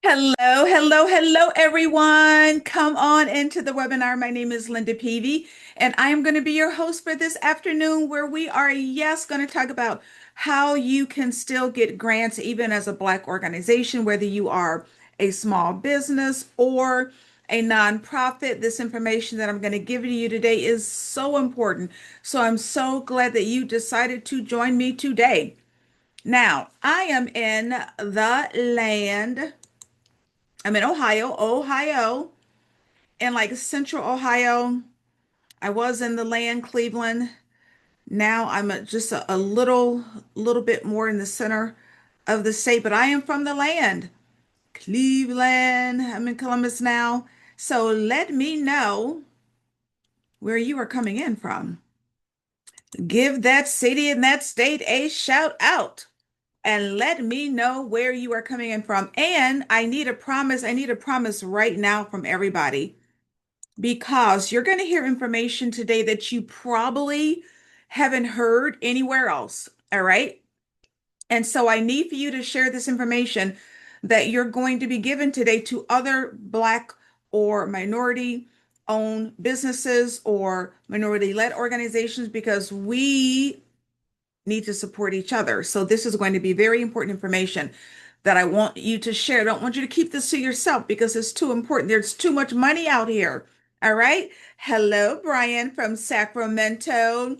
Hello, hello, hello, everyone. Come on into the webinar. My name is Linda Peavy, and I am going to be your host for this afternoon where we are, yes, going to talk about how you can still get grants even as a Black organization, whether you are a small business or a nonprofit. This information that I'm going to give to you today is so important. So I'm so glad that you decided to join me today. Now, I am in the land. I'm in Ohio, in like central Ohio. I was in the land, Cleveland. Now I'm just a little bit more in the center of the state, but I am from the land, Cleveland. I'm in Columbus now. So let me know where you are coming in from. Give that city and that state a shout out and let me know where you are coming in from. And I need a promise. I need a promise right now from everybody, because you're going to hear information today that you probably haven't heard anywhere else. All right. And so I need for you to share this information that you're going to be given today to other Black or minority owned businesses or minority led organizations, because we need to support each other. So this is going to be very important information that I want you to share. I don't want you to keep this to yourself because it's too important. There's too much money out here. All right. Hello, Brian from Sacramento,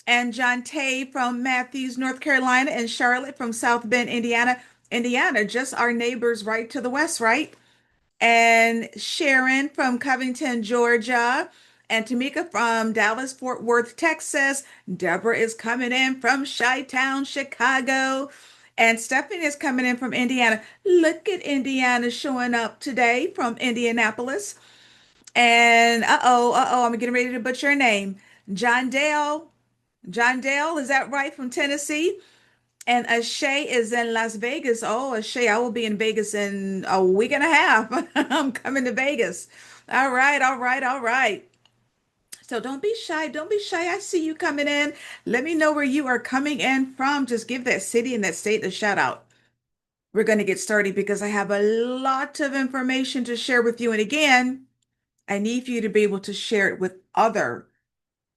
and John Tay from Matthews, North Carolina, and Charlotte from South Bend, Indiana. Indiana, just our neighbors right to the west, right? And Sharon from Covington, Georgia, and Tamika from Dallas, Fort Worth, Texas. Deborah is coming in from Chi-Town, Chicago, and Stephanie is coming in from Indiana. Look at Indiana showing up today from Indianapolis. And I'm getting ready to butcher your name. John Dale. John Dale, is that right, from Tennessee? And Ashay is in Las Vegas. Oh, Ashay, I will be in Vegas in a week and a half. I'm coming to Vegas. All right, all right, all right. So don't be shy. Don't be shy. I see you coming in. Let me know where you are coming in from. Just give that city and that state a shout out. We're going to get started because I have a lot of information to share with you. And again, I need for you to be able to share it with other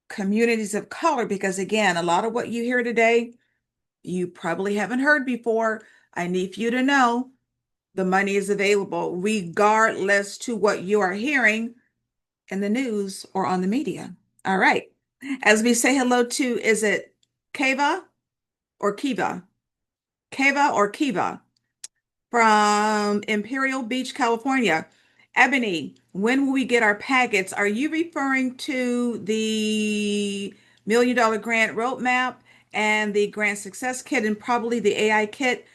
communities of color, because again, a lot of what you hear today you probably haven't heard before. I need for you to know the money is available regardless to what you are hearing in the news or on the media. All right. As we say hello to, is it Keva or Kiva? Keva or Kiva from Imperial Beach, California. Ebony, when will we get our packets? Are you referring to the $1 million grant roadmap and the grant success kit and probably the AI kit?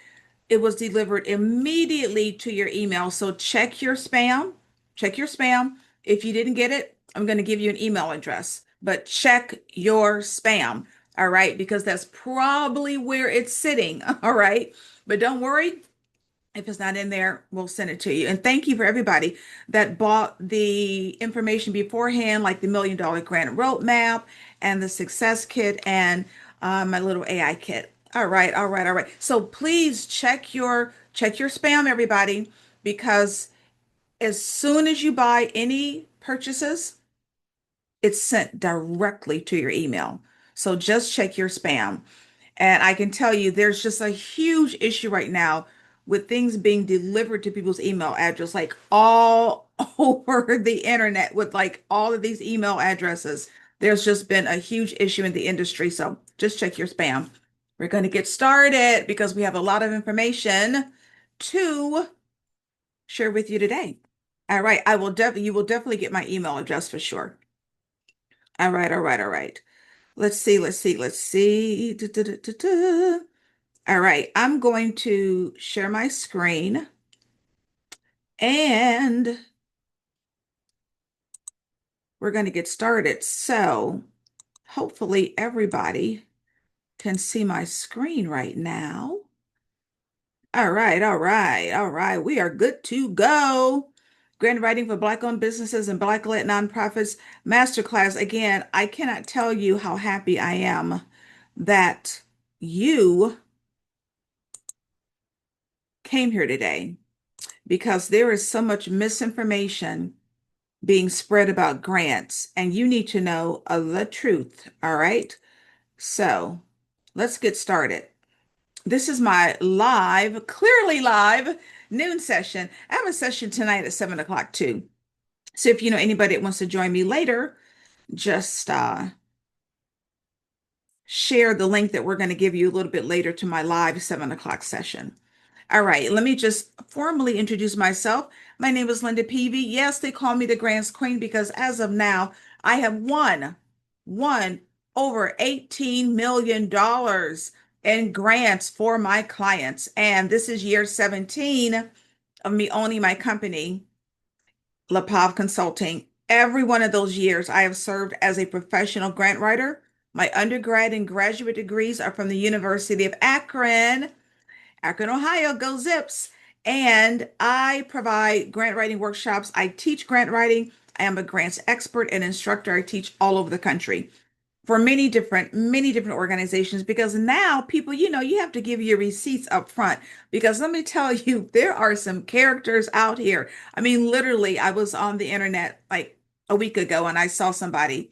It was delivered immediately to your email. So check your spam. Check your spam. If you didn't get it, I'm going to give you an email address, but check your spam. All right, because that's probably where it's sitting. All right, but don't worry. If it's not in there, we'll send it to you. And thank you for everybody that bought the information beforehand, like the $1 million grant roadmap and the success kit and my little AI kit. All right, all right, all right. So please check your spam, everybody, because as soon as you buy any purchases, it's sent directly to your email. So just check your spam. And I can tell you there's just a huge issue right now with things being delivered to people's email address, like all over the internet with like all of these email addresses. There's just been a huge issue in the industry. So just check your spam. We're going to get started because we have a lot of information to share with you today. All right. You will definitely get my email address for sure. All right. All right. All right. Let's see. All right, I'm going to share my screen and we're going to get started. So hopefully everybody can see my screen right now. All right, all right, all right. We are good to go. Grant writing for Black-owned businesses and Black-led nonprofits masterclass. Again, I cannot tell you how happy I am that you came here today. because there is so much misinformation being spread about grants, and you need to know the truth. All right. So let's get started. This is my live, clearly live noon session. I have a session tonight at 7 o'clock too. So if you know anybody that wants to join me later, just share the link that we're going to give you a little bit later to my live 7 o'clock session. All right, let me just formally introduce myself. My name is Linda Peavy. Yes, they call me the Grants Queen because as of now, I have won over $18 million in grants for my clients. And this is year 17 of me owning my company, LaPav Consulting. Every one of those years, I have served as a professional grant writer. My undergrad and graduate degrees are from the University of Akron. Akron, Ohio, go Zips. And I provide grant writing workshops. I teach grant writing. I am a grants expert and instructor. I teach all over the country for many different organizations because now people, you have to give your receipts up front because let me tell you, there are some characters out here. I mean, literally, I was on the internet like a week ago and I saw somebody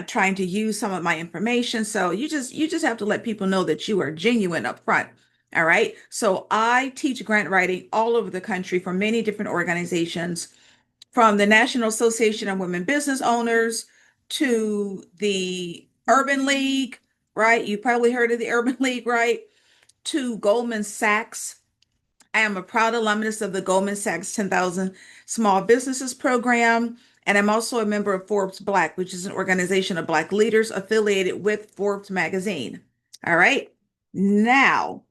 trying to use some of my information. So you just have to let people know that you are genuine up front. All right. So I teach grant writing all over the country for many different organizations, from the National Association of Women Business Owners to the Urban League, right? You probably heard of the Urban League, right? To Goldman Sachs. I am a proud alumnus of the Goldman Sachs 10,000 Small Businesses Program. And I'm also a member of Forbes Black, which is an organization of Black leaders affiliated with Forbes magazine. All right. Now,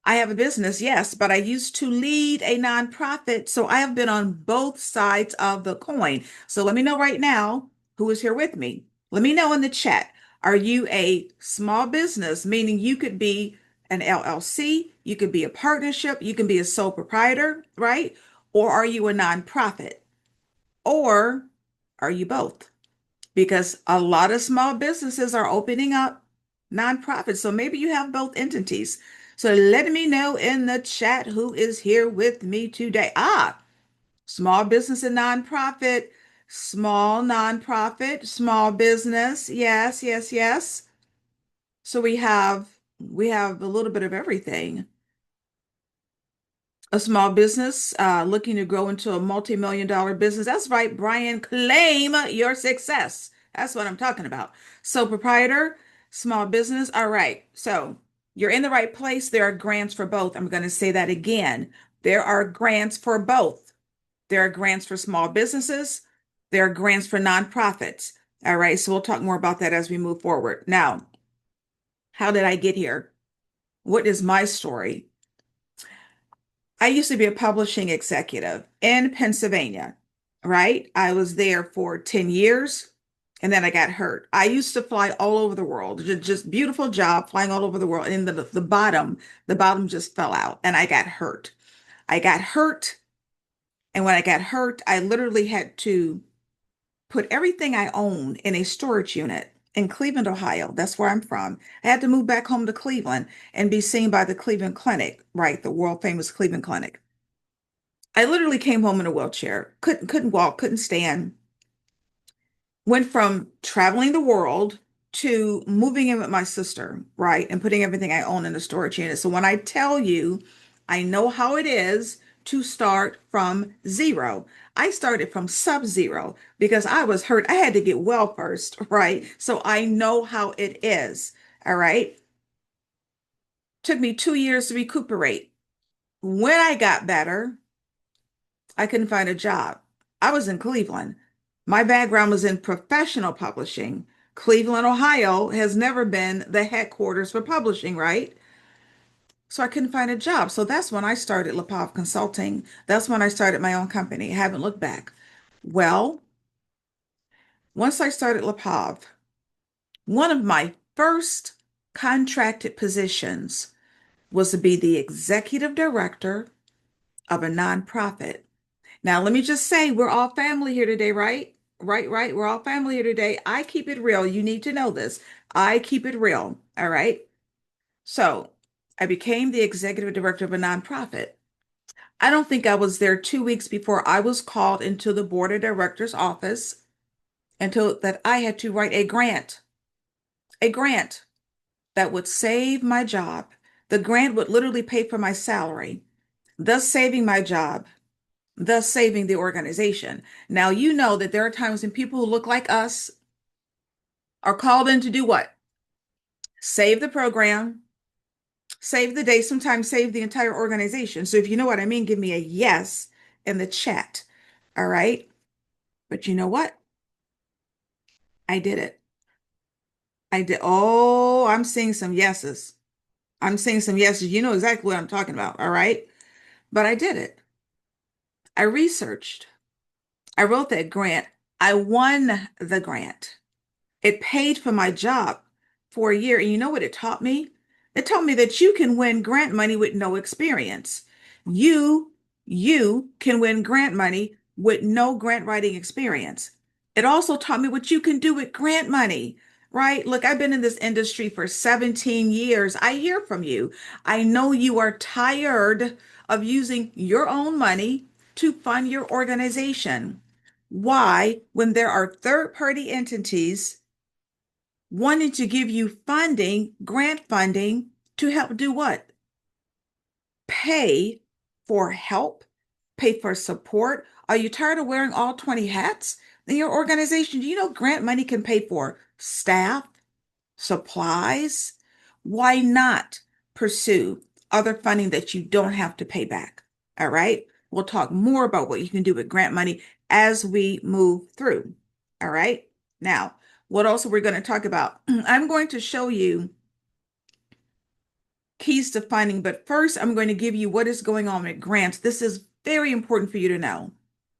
I have a business, yes, but I used to lead a nonprofit. So I have been on both sides of the coin. So let me know right now who is here with me. Let me know in the chat. Are you a small business, meaning you could be an LLC, you could be a partnership, you can be a sole proprietor, right? Or are you a nonprofit? Or are you both? Because a lot of small businesses are opening up nonprofits. So maybe you have both entities. So let me know in the chat who is here with me today. Small business and nonprofit, small business. Yes, yes, yes. So we have a little bit of everything. A small business looking to grow into a multi-million dollar business. That's right, Brian, claim your success. That's what I'm talking about. So, proprietor, small business. All right. So, you're in the right place. There are grants for both. I'm going to say that again. There are grants for both. There are grants for small businesses. There are grants for nonprofits. All right. So, we'll talk more about that as we move forward. Now, how did I get here? What is my story? I used to be a publishing executive in Pennsylvania, right? I was there for 10 years and then I got hurt. I used to fly all over the world, just beautiful job flying all over the world. And the bottom just fell out and I got hurt. I got hurt. And when I got hurt, I literally had to put everything I owned in a storage unit in Cleveland, Ohio. That's where I'm from. I had to move back home to Cleveland and be seen by the Cleveland Clinic, right? The world famous Cleveland Clinic. I literally came home in a wheelchair, couldn't walk, couldn't stand. Went from traveling the world to moving in with my sister, right? And putting everything I own in a storage unit. So when I tell you, I know how it is to start from zero. I started from sub-zero because I was hurt. I had to get well first, right? So I know how it is. All right. Took me 2 years to recuperate. When I got better, I couldn't find a job. I was in Cleveland. My background was in professional publishing. Cleveland, Ohio has never been the headquarters for publishing, right? So I couldn't find a job. So that's when I started LaPav Consulting. That's when I started my own company. I haven't looked back. Well, once I started LaPav, one of my first contracted positions was to be the executive director of a nonprofit. Now, let me just say, we're all family here today, right? Right, right. We're all family here today. I keep it real. You need to know this. I keep it real. All right. So I became the executive director of a nonprofit. I don't think I was there 2 weeks before I was called into the board of directors office and told that I had to write a grant that would save my job. The grant would literally pay for my salary, thus saving my job, thus saving the organization. Now, you know that there are times when people who look like us are called in to do what? Save the program, save the day, sometimes save the entire organization. So if you know what I mean, give me a yes in the chat. All right. But you know what? I did it. I did. Oh, I'm seeing some yeses. I'm seeing some yeses. You know exactly what I'm talking about. All right. But I did it. I researched. I wrote that grant. I won the grant. It paid for my job for a year. And you know what it taught me? It taught me that you can win grant money with no experience. You, you can win grant money with no grant writing experience. It also taught me what you can do with grant money, right? Look, I've been in this industry for 17 years. I hear from you. I know you are tired of using your own money to fund your organization. Why, when there are third-party entities wanting to give you funding, grant funding to help do what? Pay for help, pay for support. Are you tired of wearing all 20 hats in your organization? Do you know grant money can pay for staff, supplies? Why not pursue other funding that you don't have to pay back? All right. We'll talk more about what you can do with grant money as we move through. All right. Now, what else are we going to talk about? I'm going to show you keys to funding, but first I'm going to give you what is going on with grants. This is very important for you to know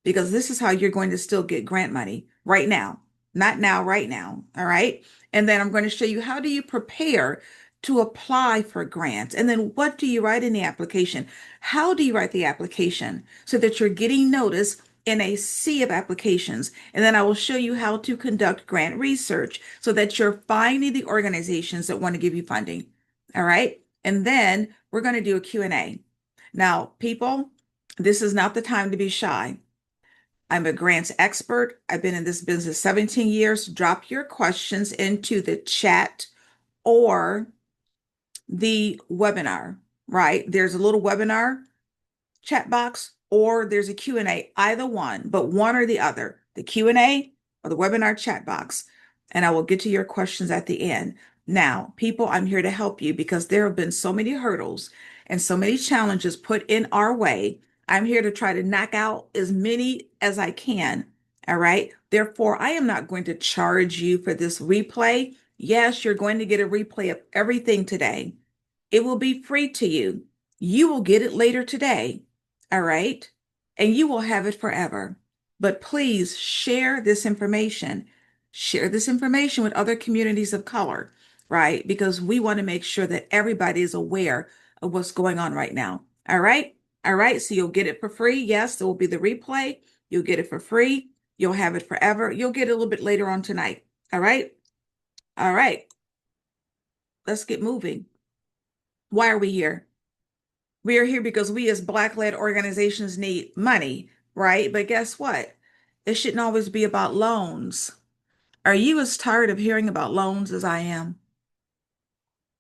because this is how you're going to still get grant money right now. Not now, right now. All right. And then I'm going to show you how do you prepare to apply for grants? And then what do you write in the application? How do you write the application so that you're getting notice in a sea of applications? And then I will show you how to conduct grant research so that you're finding the organizations that want to give you funding. All right. And then we're going to do a Q&A. Now, people, this is not the time to be shy. I'm a grants expert. I've been in this business 17 years. Drop your questions into the chat or the webinar, right? There's a little webinar chat box or there's a Q&A, either one, but one or the other, the Q&A or the webinar chat box. And I will get to your questions at the end. Now, people, I'm here to help you because there have been so many hurdles and so many challenges put in our way. I'm here to try to knock out as many as I can. All right. Therefore, I am not going to charge you for this replay. Yes, you're going to get a replay of everything today. It will be free to you. You will get it later today. All right. And you will have it forever. But please share this information. Share this information with other communities of color, right? Because we want to make sure that everybody is aware of what's going on right now. All right. All right. So you'll get it for free. Yes, there will be the replay. You'll get it for free. You'll have it forever. You'll get it a little bit later on tonight. All right. All right. Let's get moving. Why are we here? We are here because we as Black-led organizations need money, right? But guess what? It shouldn't always be about loans. Are you as tired of hearing about loans as I am?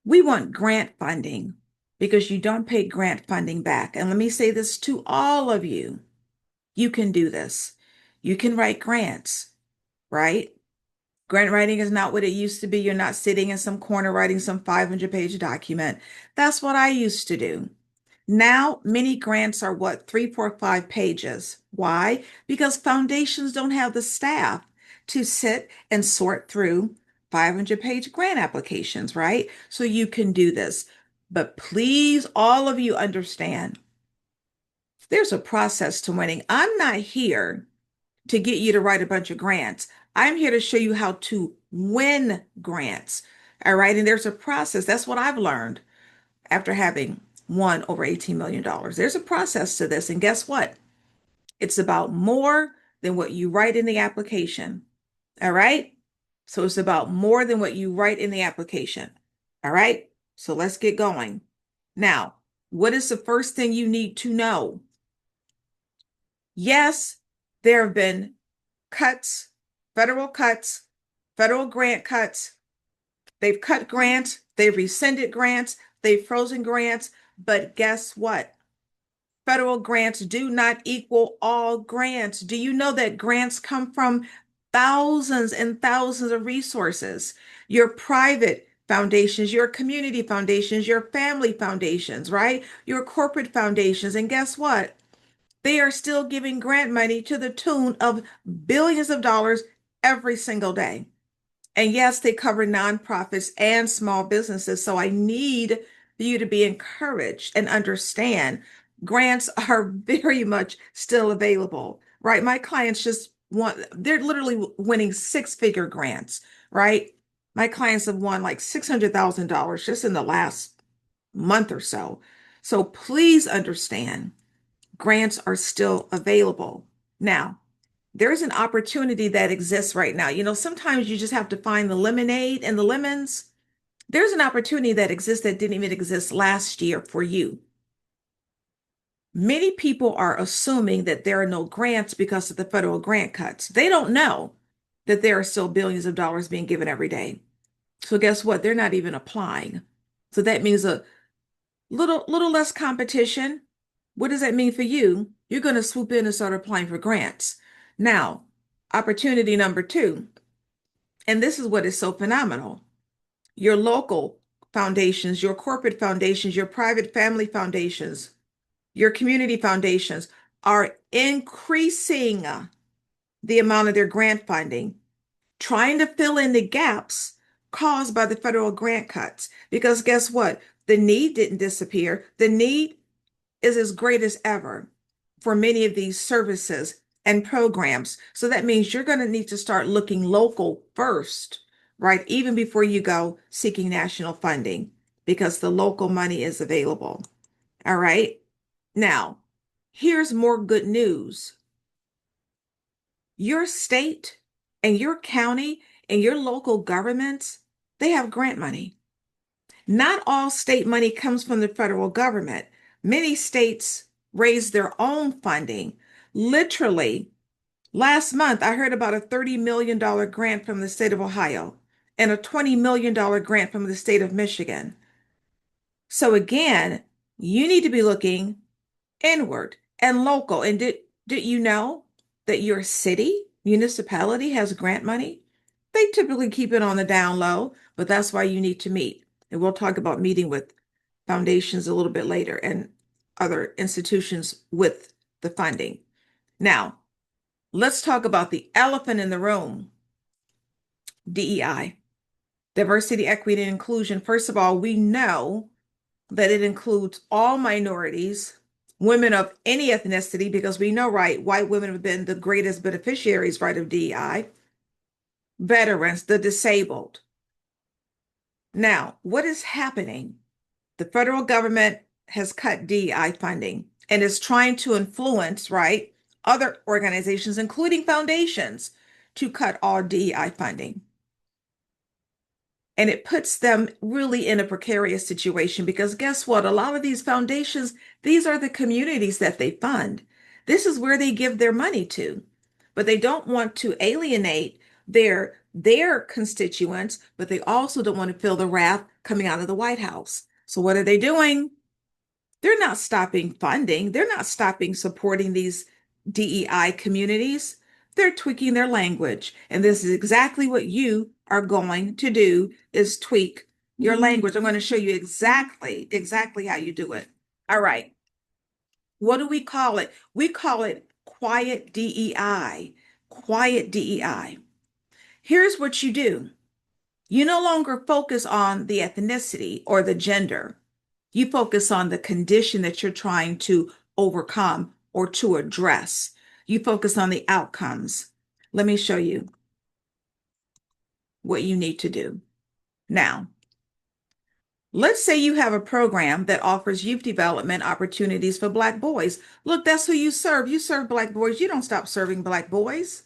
We want grant funding because you don't pay grant funding back. And let me say this to all of you. You can do this. You can write grants, right? Grant writing is not what it used to be. You're not sitting in some corner writing some 500-page document. That's what I used to do. Now, many grants are what, 3, 4, 5 pages. Why? Because foundations don't have the staff to sit and sort through 500-page grant applications, right? So you can do this. But please, all of you understand, there's a process to winning. I'm not here to get you to write a bunch of grants. I'm here to show you how to win grants. All right. And there's a process. That's what I've learned after having won over $18 million. There's a process to this. And guess what? It's about more than what you write in the application. All right. So it's about more than what you write in the application. All right. So let's get going. Now, what is the first thing you need to know? Yes, there have been cuts, federal cuts, federal grant cuts. They've cut grants, they've rescinded grants, they've frozen grants. But guess what? Federal grants do not equal all grants. Do you know that grants come from thousands and thousands of resources? Your private foundations, your community foundations, your family foundations, right? Your corporate foundations. And guess what? They are still giving grant money to the tune of billions of dollars every single day. And yes, they cover nonprofits and small businesses. So I need you to be encouraged and understand grants are very much still available, right? My clients just want, they're literally winning six-figure grants, right? My clients have won like $600,000 just in the last month or so. So please understand grants are still available. Now, there's an opportunity that exists right now. Sometimes you just have to find the lemonade and the lemons. There's an opportunity that exists that didn't even exist last year for you. Many people are assuming that there are no grants because of the federal grant cuts. They don't know that there are still billions of dollars being given every day. So guess what? They're not even applying. So that means a little less competition. What does that mean for you? You're going to swoop in and start applying for grants. Now, opportunity number two, and this is what is so phenomenal. Your local foundations, your corporate foundations, your private family foundations, your community foundations are increasing the amount of their grant funding, trying to fill in the gaps caused by the federal grant cuts. Because guess what? The need didn't disappear. The need is as great as ever for many of these services and programs. So that means you're going to need to start looking local first, right? Even before you go seeking national funding, because the local money is available. All right. Now, here's more good news. Your state and your county and your local governments, they have grant money. Not all state money comes from the federal government. Many states raise their own funding. Literally, last month I heard about a $30 million grant from the state of Ohio and a $20 million grant from the state of Michigan. So again, you need to be looking inward and local. And did you know that your city, municipality has grant money? They typically keep it on the down low, but that's why you need to meet. And we'll talk about meeting with foundations a little bit later and other institutions with the funding. Now, let's talk about the elephant in the room, DEI, diversity, equity, and inclusion. First of all, we know that it includes all minorities, women of any ethnicity, because we know, right, white women have been the greatest beneficiaries, right, of DEI, veterans, the disabled. Now, what is happening? The federal government has cut DEI funding and is trying to influence, right, other organizations, including foundations, to cut all DEI funding. And it puts them really in a precarious situation because guess what? A lot of these foundations, these are the communities that they fund. This is where they give their money to. But they don't want to alienate their constituents, but they also don't want to feel the wrath coming out of the White House. So what are they doing? They're not stopping funding. They're not stopping supporting these DEI communities. They're tweaking their language. And this is exactly what you are going to do is tweak your language. I'm going to show you exactly how you do it. All right. What do we call it? We call it quiet DEI. Quiet DEI. Here's what you do. You no longer focus on the ethnicity or the gender. You focus on the condition that you're trying to overcome or to address. You focus on the outcomes. Let me show you what you need to do. Now, let's say you have a program that offers youth development opportunities for Black boys. Look, that's who you serve. You serve Black boys. You don't stop serving Black boys.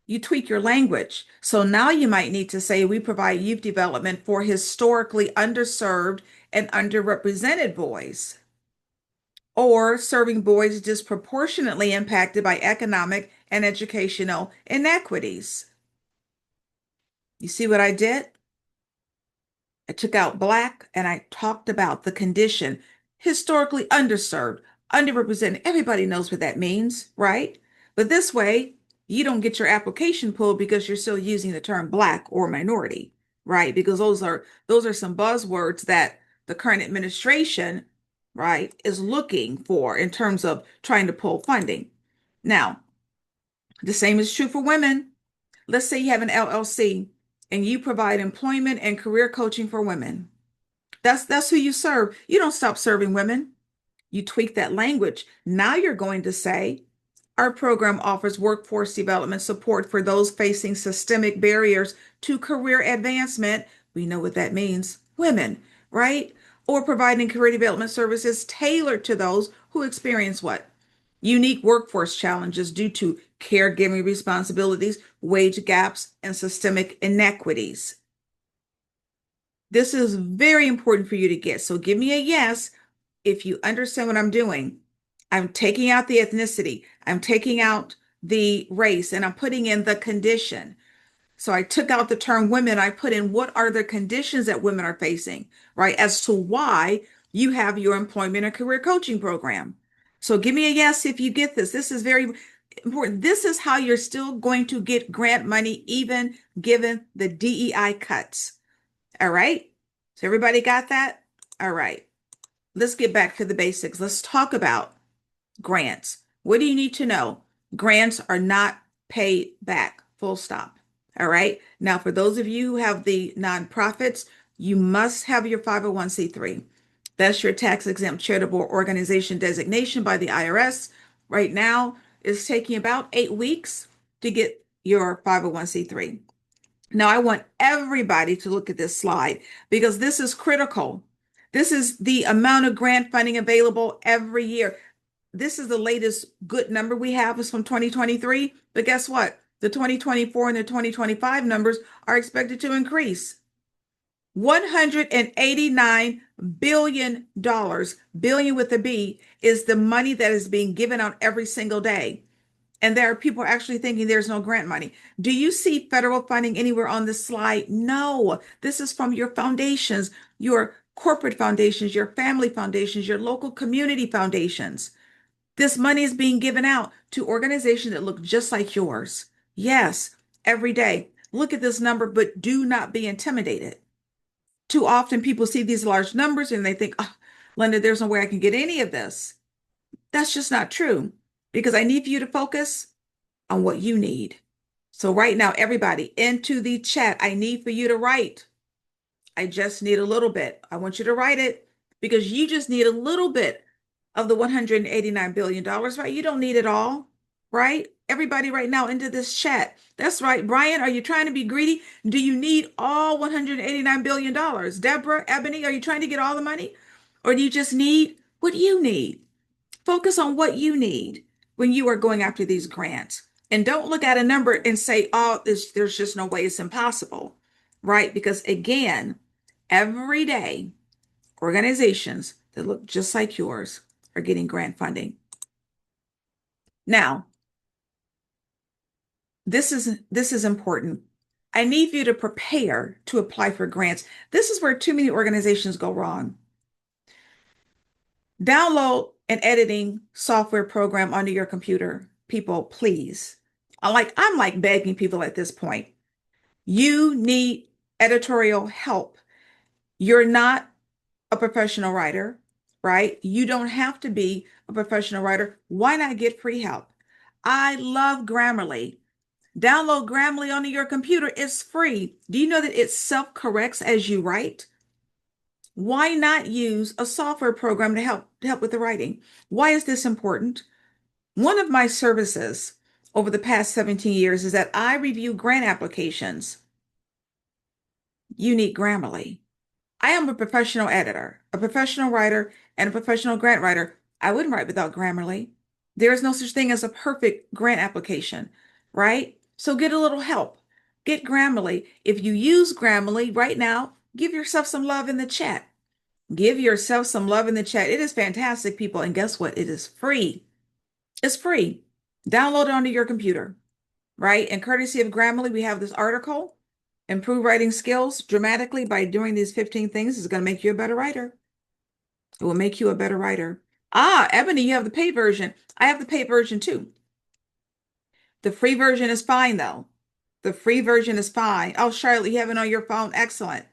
You tweak your language. So now you might need to say, we provide youth development for historically underserved and underrepresented boys. or serving boys disproportionately impacted by economic and educational inequities. You see what I did? I took out Black and I talked about the condition, historically underserved, underrepresented. Everybody knows what that means, right? But this way, you don't get your application pulled because you're still using the term Black or minority, right? Because those are some buzzwords that the current administration, right, is looking for in terms of trying to pull funding. Now, the same is true for women. Let's say you have an LLC and you provide employment and career coaching for women. That's who you serve. You don't stop serving women. You tweak that language. Now you're going to say, our program offers workforce development support for those facing systemic barriers to career advancement. We know what that means. Women, right? Or providing career development services tailored to those who experience what? Unique workforce challenges due to caregiving responsibilities, wage gaps, and systemic inequities. This is very important for you to get. So give me a yes if you understand what I'm doing. I'm taking out the ethnicity, I'm taking out the race, and I'm putting in the condition. So I took out the term women, I put in what are the conditions that women are facing, right? As to why you have your employment and career coaching program. So give me a yes if you get this. This is very important. This is how you're still going to get grant money, even given the DEI cuts. All right. So everybody got that? All right. Let's get back to the basics. Let's talk about grants. What do you need to know? Grants are not paid back, full stop. All right. Now, for those of you who have the nonprofits, you must have your 501c3. That's your tax exempt charitable organization designation by the IRS. Right now, it's taking about 8 weeks to get your 501c3. Now, I want everybody to look at this slide because this is critical. This is the amount of grant funding available every year. This is the latest good number we have is from 2023. But guess what? The 2024 and the 2025 numbers are expected to increase. $189 billion, billion with a B, is the money that is being given out every single day. And there are people actually thinking there's no grant money. Do you see federal funding anywhere on this slide? No. This is from your foundations, your corporate foundations, your family foundations, your local community foundations. This money is being given out to organizations that look just like yours. Yes, every day. Look at this number, but do not be intimidated. Too often people see these large numbers and they think, oh, Linda, there's no way I can get any of this. That's just not true because I need for you to focus on what you need. So right now, everybody into the chat, I need for you to write. I just need a little bit. I want you to write it because you just need a little bit of the $189 billion, right? You don't need it all, right? Everybody right now into this chat. That's right. Brian, are you trying to be greedy? Do you need all $189 billion? Deborah, Ebony, are you trying to get all the money? Or do you just need what you need? Focus on what you need when you are going after these grants. And don't look at a number and say, oh, there's just no way, it's impossible, right? Because again, every day, organizations that look just like yours are getting grant funding. Now, this is important. I need you to prepare to apply for grants. This is where too many organizations go wrong. Download an editing software program onto your computer, people, please. I'm like begging people at this point. You need editorial help. You're not a professional writer, right? You don't have to be a professional writer. Why not get free help? I love Grammarly. Download Grammarly onto your computer. It's free. Do you know that it self-corrects as you write? Why not use a software program to help with the writing? Why is this important? One of my services over the past 17 years is that I review grant applications. You need Grammarly. I am a professional editor, a professional writer, and a professional grant writer. I wouldn't write without Grammarly. There is no such thing as a perfect grant application, right? So get a little help. Get Grammarly. If you use Grammarly right now, give yourself some love in the chat. Give yourself some love in the chat. It is fantastic, people. And guess what? It is free. It's free. Download it onto your computer, right? And courtesy of Grammarly, we have this article. Improve writing skills dramatically by doing these 15 things is going to make you a better writer. It will make you a better writer. Ah, Ebony, you have the paid version. I have the paid version too. The free version is fine though. The free version is fine. Oh, Charlotte, you have it on your phone. Excellent.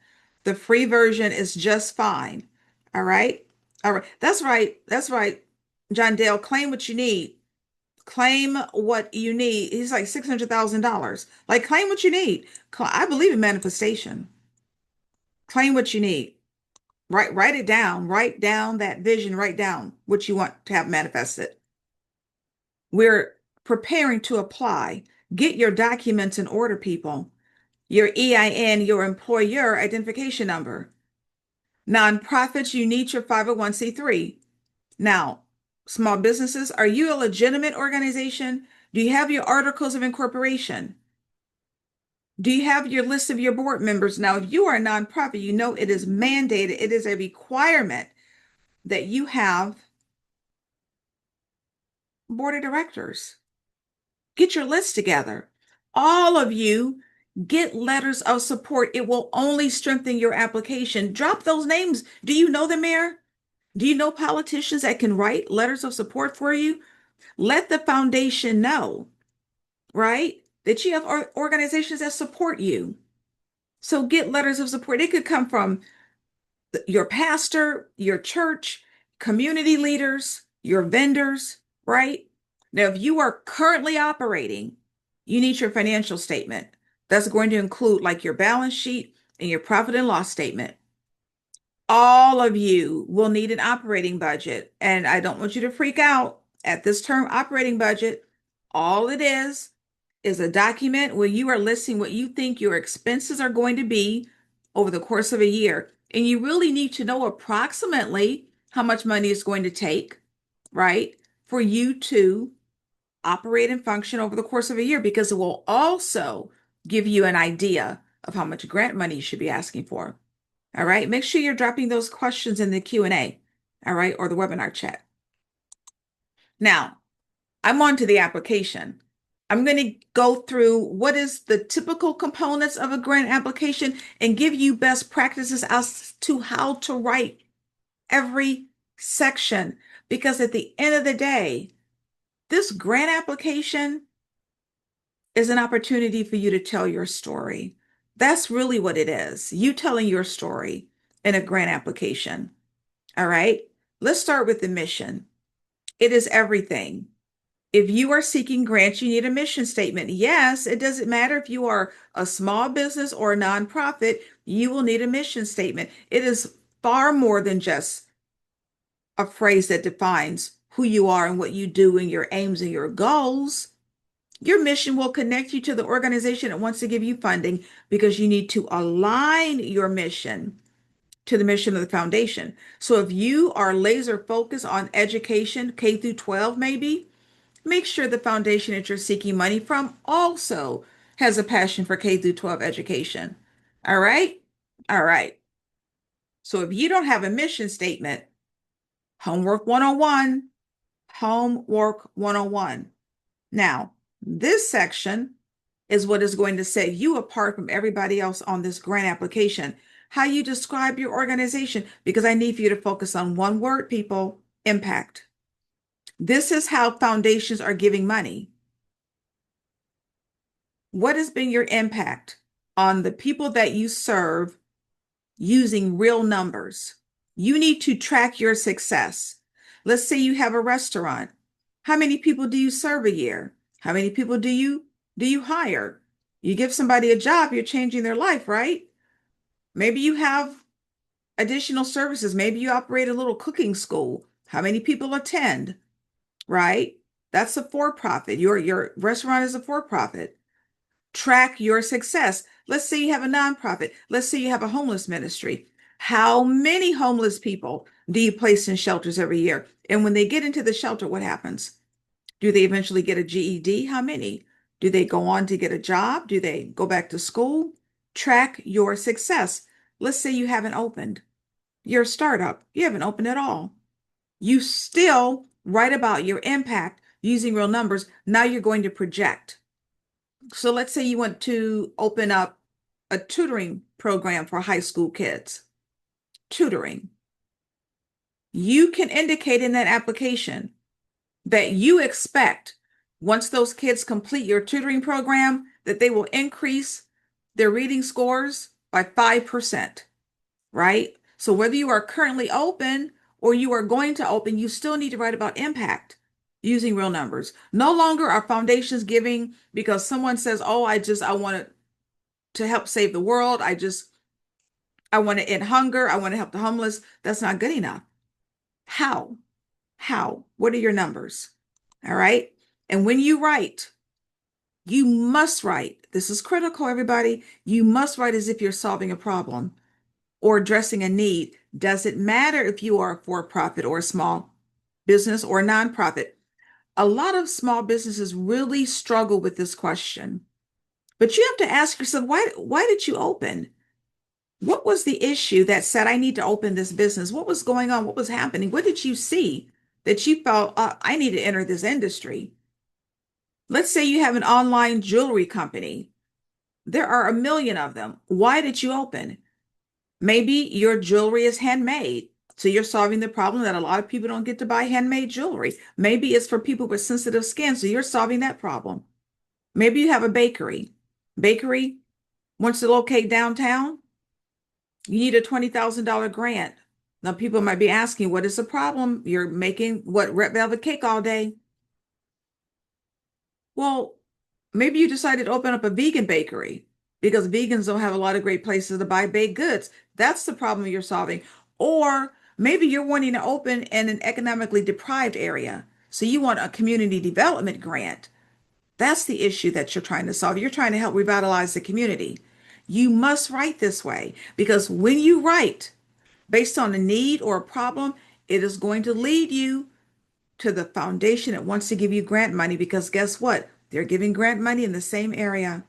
The free version is just fine. All right. All right. That's right. That's right. John Dale, claim what you need. Claim what you need. He's like $600,000. Like, claim what you need. I believe in manifestation. Claim what you need. Write it down. Write down that vision. Write down what you want to have manifested. We're preparing to apply. Get your documents in order, people. Your EIN, your employer identification number. Nonprofits, you need your 501c3. Now, small businesses, are you a legitimate organization? Do you have your articles of incorporation? Do you have your list of your board members? Now, if you are a nonprofit, you know it is mandated, it is a requirement that you have board of directors. Get your list together. All of you get letters of support. It will only strengthen your application. Drop those names. Do you know the mayor? Do you know politicians that can write letters of support for you? Let the foundation know, right? That you have organizations that support you. So get letters of support. It could come from your pastor, your church, community leaders, your vendors, right? Now, if you are currently operating, you need your financial statement. That's going to include like your balance sheet and your profit and loss statement. All of you will need an operating budget. And I don't want you to freak out at this term operating budget. All it is a document where you are listing what you think your expenses are going to be over the course of a year. And you really need to know approximately how much money it's going to take, right, for you to operate and function over the course of a year, because it will also give you an idea of how much grant money you should be asking for. All right. Make sure you're dropping those questions in the Q&A, all right, or the webinar chat. Now, I'm on to the application. I'm going to go through what is the typical components of a grant application and give you best practices as to how to write every section. Because at the end of the day, this grant application is an opportunity for you to tell your story. That's really what it is. You telling your story in a grant application. All right. Let's start with the mission. It is everything. If you are seeking grants, you need a mission statement. Yes, it doesn't matter if you are a small business or a nonprofit, you will need a mission statement. It is far more than just a phrase that defines who you are and what you do and your aims and your goals. Your mission will connect you to the organization that wants to give you funding, because you need to align your mission to the mission of the foundation. So if you are laser focused on education, K through 12 maybe, make sure the foundation that you're seeking money from also has a passion for K through 12 education. All right? All right. So if you don't have a mission statement, homework 101, homework 101. Now, this section is what is going to set you apart from everybody else on this grant application. How you describe your organization, because I need for you to focus on one word, people: impact. This is how foundations are giving money. What has been your impact on the people that you serve using real numbers? You need to track your success. Let's say you have a restaurant. How many people do you serve a year? How many people do you hire? You give somebody a job, you're changing their life, right? Maybe you have additional services. Maybe you operate a little cooking school. How many people attend, right? That's a for-profit. Your restaurant is a for-profit. Track your success. Let's say you have a nonprofit. Let's say you have a homeless ministry. How many homeless people do you place in shelters every year? And when they get into the shelter, what happens? Do they eventually get a GED? How many? Do they go on to get a job? Do they go back to school? Track your success. Let's say you haven't opened. You're a startup. You haven't opened at all. You still write about your impact using real numbers. Now you're going to project. So let's say you want to open up a tutoring program for high school kids. Tutoring. You can indicate in that application that you expect once those kids complete your tutoring program that they will increase their reading scores by 5%, right? So whether you are currently open or you are going to open, you still need to write about impact using real numbers. No longer are foundations giving because someone says, "Oh, I want to help save the world. I want to end hunger. I want to help the homeless." That's not good enough. How? How? What are your numbers? All right. And when you write, you must write. This is critical, everybody. You must write as if you're solving a problem or addressing a need. Does it matter if you are a for-profit or a small business or a nonprofit? A lot of small businesses really struggle with this question. But you have to ask yourself, why did you open? What was the issue that said, I need to open this business? What was going on? What was happening? What did you see that you felt, I need to enter this industry? Let's say you have an online jewelry company. There are a million of them. Why did you open? Maybe your jewelry is handmade. So you're solving the problem that a lot of people don't get to buy handmade jewelry. Maybe it's for people with sensitive skin. So you're solving that problem. Maybe you have a bakery. Bakery wants to locate downtown. You need a $20,000 grant. Now people might be asking, what is the problem? You're making what, red velvet cake all day? Well, maybe you decided to open up a vegan bakery because vegans don't have a lot of great places to buy baked goods. That's the problem you're solving. Or maybe you're wanting to open in an economically deprived area. So you want a community development grant. That's the issue that you're trying to solve. You're trying to help revitalize the community. You must write this way because when you write based on a need or a problem, it is going to lead you to the foundation that wants to give you grant money because guess what? They're giving grant money in the same area.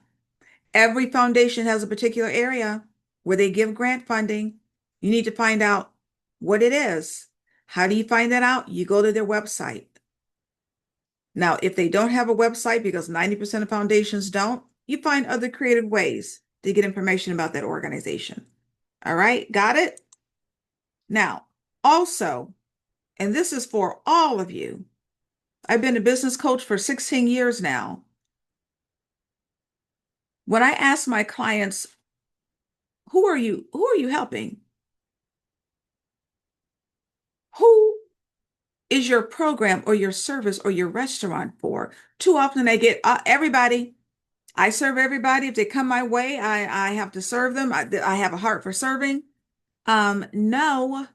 Every foundation has a particular area where they give grant funding. You need to find out what it is. How do you find that out? You go to their website. Now, if they don't have a website, because 90% of foundations don't, you find other creative ways to get information about that organization. All right, got it? Now, also, and this is for all of you, I've been a business coach for 16 years now. When I ask my clients, who are you? Who are you helping? Who is your program or your service or your restaurant for? Too often I get everybody. I serve everybody. If they come my way, I have to serve them. I have a heart for serving. No,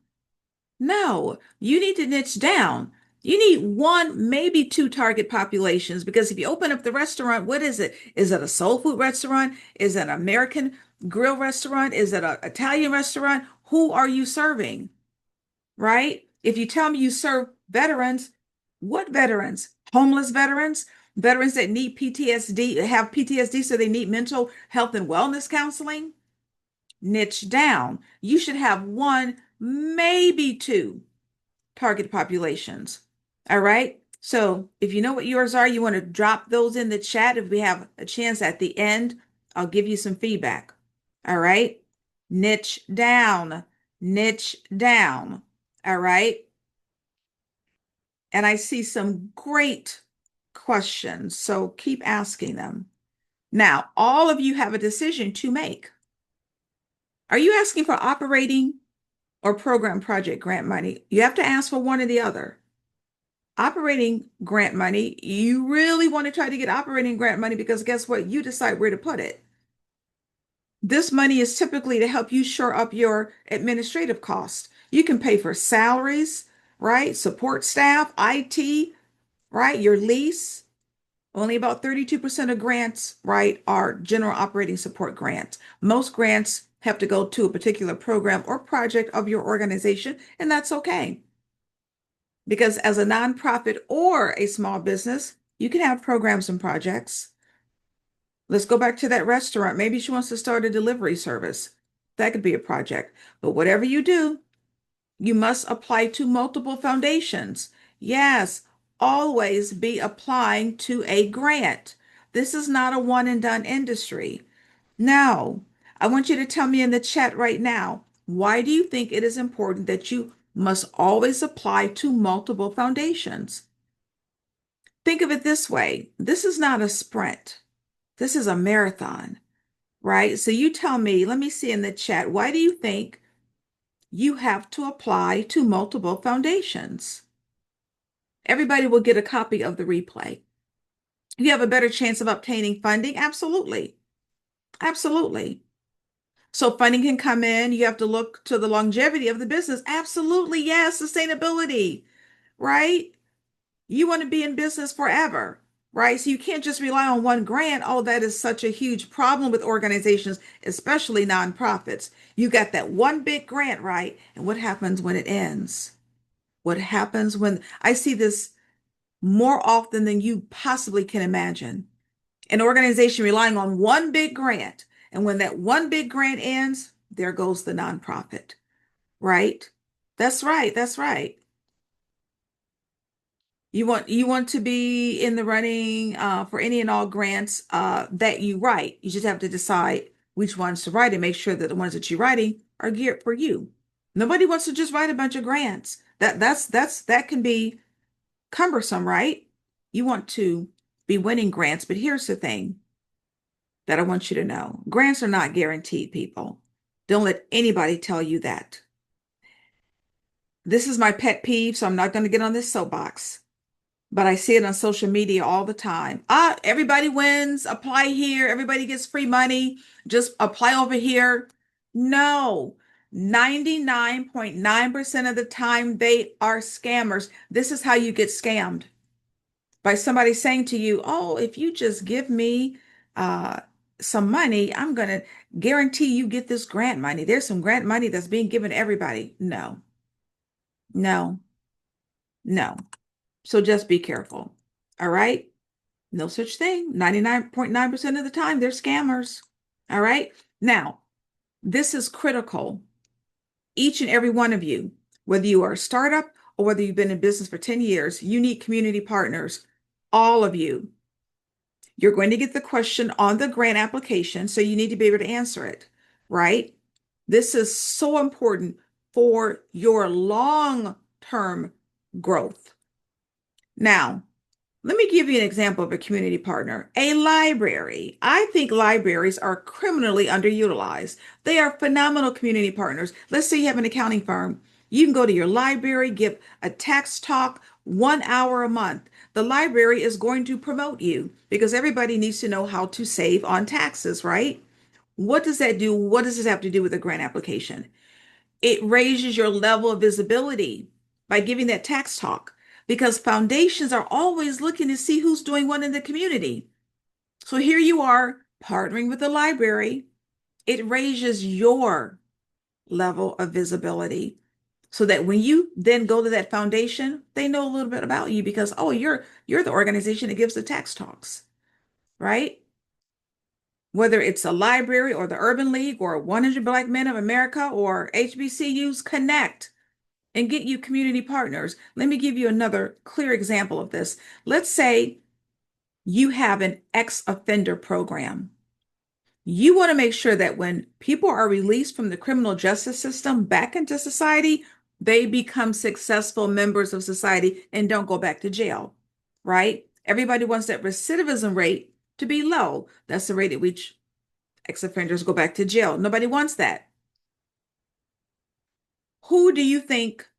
no, you need to niche down. You need one, maybe two target populations because if you open up the restaurant, what is it? Is it a soul food restaurant? Is it an American grill restaurant? Is it an Italian restaurant? Who are you serving? Right? If you tell me you serve veterans, what veterans? Homeless veterans? Veterans that need PTSD, have PTSD, so they need mental health and wellness counseling? Niche down. You should have one, maybe two target populations. All right. So if you know what yours are, you want to drop those in the chat. If we have a chance at the end, I'll give you some feedback. All right. Niche down, niche down. All right. And I see some great questions. So keep asking them. Now, all of you have a decision to make. Are you asking for operating or program project grant money? You have to ask for one or the other. Operating grant money, you really want to try to get operating grant money because guess what? You decide where to put it. This money is typically to help you shore up your administrative costs. You can pay for salaries, right? Support staff, IT, right? Your lease. Only about 32% of grants, right, are general operating support grants. Most grants have to go to a particular program or project of your organization, and that's okay. Because as a nonprofit or a small business, you can have programs and projects. Let's go back to that restaurant. Maybe she wants to start a delivery service. That could be a project. But whatever you do, You must apply to multiple foundations. Yes, always be applying to a grant. This is not a one and done industry. Now, I want you to tell me in the chat right now, why do you think it is important that you must always apply to multiple foundations? Think of it this way. This is not a sprint. This is a marathon, right? So you tell me, let me see in the chat, why do you think you have to apply to multiple foundations? Everybody will get a copy of the replay. You have a better chance of obtaining funding? Absolutely. Absolutely. So funding can come in. You have to look to the longevity of the business. Absolutely. Yes. Sustainability, right? You want to be in business forever, right? So you can't just rely on one grant. Oh, that is such a huge problem with organizations, especially nonprofits. You got that one big grant, right? And what happens when it ends? What happens when I see this more often than you possibly can imagine? An organization relying on one big grant. And when that one big grant ends, there goes the nonprofit, right? That's right. That's right. You want to be in the running for any and all grants that you write. You just have to decide which ones to write and make sure that the ones that you're writing are geared for you. Nobody wants to just write a bunch of grants. That can be cumbersome, right? You want to be winning grants, but here's the thing that I want you to know. Grants are not guaranteed, people. Don't let anybody tell you that. This is my pet peeve, so I'm not going to get on this soapbox, but I see it on social media all the time. Everybody wins, apply here, everybody gets free money, just apply over here. No, 99.9% of the time they are scammers. This is how you get scammed by somebody saying to you, oh, if you just give me uh, some money, I'm going to guarantee you get this grant money. There's some grant money that's being given to everybody. No, no, no. So just be careful. All right. No such thing. 99.9% of the time, they're scammers. All right. Now, this is critical. Each and every one of you, whether you are a startup or whether you've been in business for 10 years, you need community partners. All of you. You're going to get the question on the grant application, so you need to be able to answer it, right? This is so important for your long-term growth. Now, let me give you an example of a community partner, a library. I think libraries are criminally underutilized. They are phenomenal community partners. Let's say you have an accounting firm. You can go to your library, give a tax talk 1 hour a month. The library is going to promote you because everybody needs to know how to save on taxes, right? What does that do? What does this have to do with a grant application? It raises your level of visibility by giving that tax talk because foundations are always looking to see who's doing what in the community. So here you are partnering with the library. It raises your level of visibility so that when you then go to that foundation, they know a little bit about you because, oh, you're the organization that gives the tax talks, right? Whether it's a library or the Urban League or 100 Black Men of America or HBCUs, connect and get you community partners. Let me give you another clear example of this. Let's say you have an ex-offender program. You want to make sure that when people are released from the criminal justice system back into society, they become successful members of society and don't go back to jail, right? Everybody wants that recidivism rate to be low. That's the rate at which ex-offenders go back to jail. Nobody wants that. Who do you think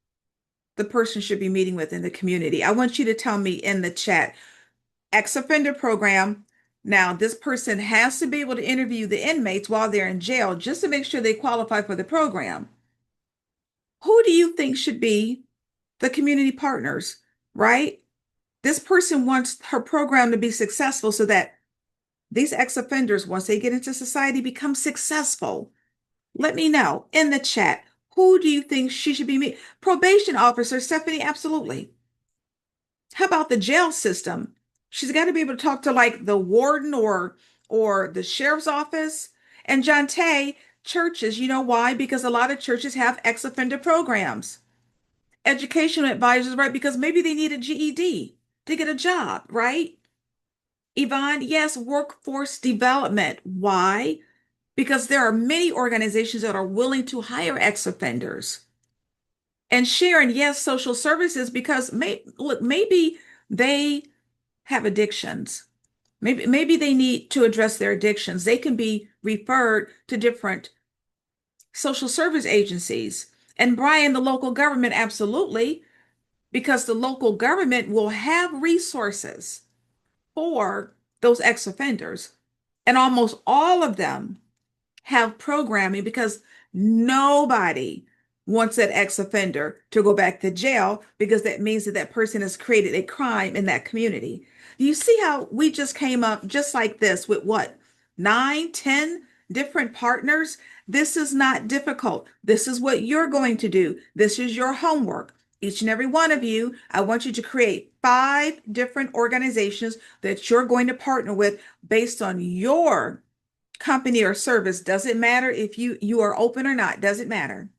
the person should be meeting with in the community? I want you to tell me in the chat. Ex-offender program. Now, this person has to be able to interview the inmates while they're in jail just to make sure they qualify for the program. Who do you think should be the community partners, right? This person wants her program to be successful so that these ex-offenders, once they get into society, become successful. Let me know in the chat. Who do you think she should be meeting? Probation officer, Stephanie, absolutely. How about the jail system? She's got to be able to talk to like the warden or the sheriff's office. And John Tay, churches, you know why? Because a lot of churches have ex-offender programs. educational advisors, right? Because maybe they need a GED to get a job, right? Yvonne, yes, workforce development. Why? Because there are many organizations that are willing to hire ex-offenders. And Sharon, yes, social services, because look, maybe they have addictions. Maybe they need to address their addictions. They can be referred to different social service agencies. And Brian, the local government, absolutely, because the local government will have resources for those ex-offenders. And almost all of them have programming because nobody wants that ex-offender to go back to jail because that means that that person has created a crime in that community. You see how we just came up just like this with what, 9, 10 different partners? This is not difficult. This is what you're going to do. This is your homework. Each and every one of you, I want you to create 5 different organizations that you're going to partner with based on your company or service. Doesn't matter if you are open or not, doesn't matter,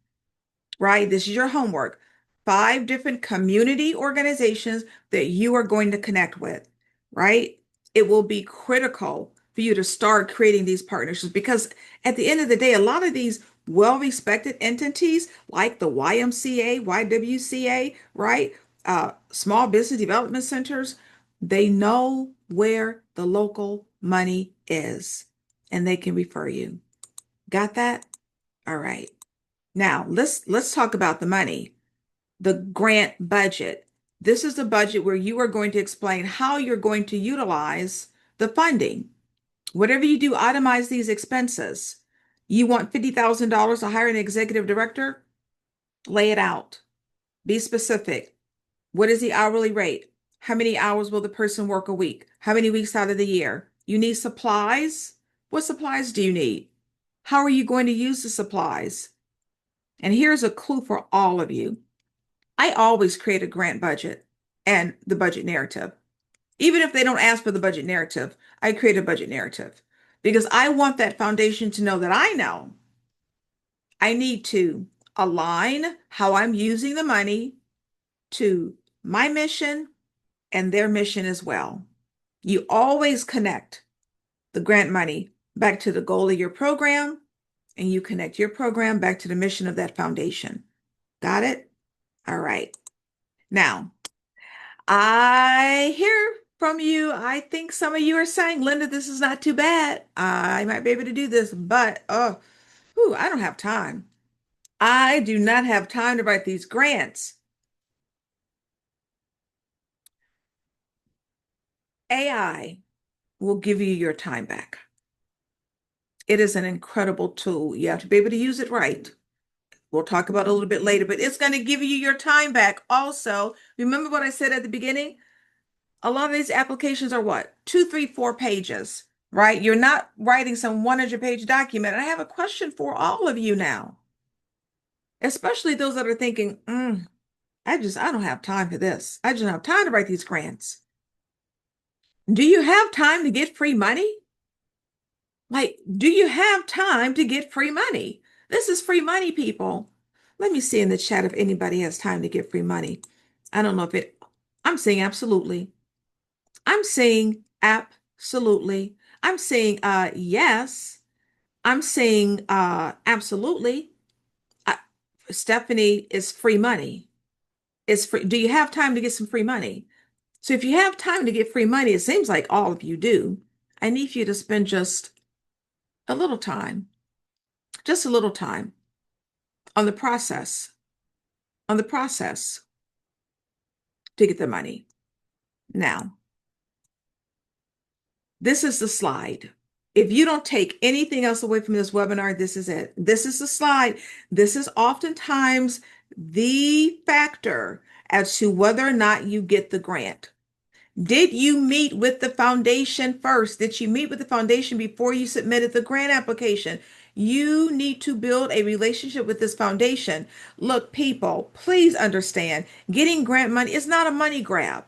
right? This is your homework. 5 different community organizations that you are going to connect with, right? It will be critical for you to start creating these partnerships because at the end of the day, a lot of these well-respected entities like the YMCA, YWCA, right? Small business development centers, they know where the local money is and they can refer you. Got that? All right. Now, let's talk about the money, the grant budget. This is the budget where you are going to explain how you're going to utilize the funding. Whatever you do, itemize these expenses. You want $50,000 to hire an executive director? Lay it out. Be specific. What is the hourly rate? How many hours will the person work a week? How many weeks out of the year? You need supplies? What supplies do you need? How are you going to use the supplies? And here's a clue for all of you. I always create a grant budget and the budget narrative. Even if they don't ask for the budget narrative, I create a budget narrative because I want that foundation to know that I know I need to align how I'm using the money to my mission and their mission as well. You always connect the grant money back to the goal of your program, and you connect your program back to the mission of that foundation. Got it? All right. Now, I hear from you. I think some of you are saying, Linda, this is not too bad. I might be able to do this, but I don't have time. I do not have time to write these grants. AI will give you your time back. It is an incredible tool. You have to be able to use it right. We'll talk about it a little bit later, but it's going to give you your time back. Also, remember what I said at the beginning? A lot of these applications are what? 2, 3, 4 pages, right? You're not writing some 100-page document. And I have a question for all of you now, especially those that are thinking, I don't have time for this. I just don't have time to write these grants. Do you have time to get free money? Like, do you have time to get free money? This is free money, people. Let me see in the chat if anybody has time to get free money. I don't know if I'm saying absolutely. I'm saying absolutely. I'm saying yes. I'm saying absolutely. Uh, Stephanie, is free money. Is free. Do you have time to get some free money? So if you have time to get free money, it seems like all of you do. I need you to spend just a little time, just a little time on the process, on the process to get the money. Now, this is the slide. If you don't take anything else away from this webinar, this is it. This is the slide. This is oftentimes the factor as to whether or not you get the grant. Did you meet with the foundation first? Did you meet with the foundation before you submitted the grant application? You need to build a relationship with this foundation. Look, people, please understand, getting grant money is not a money grab.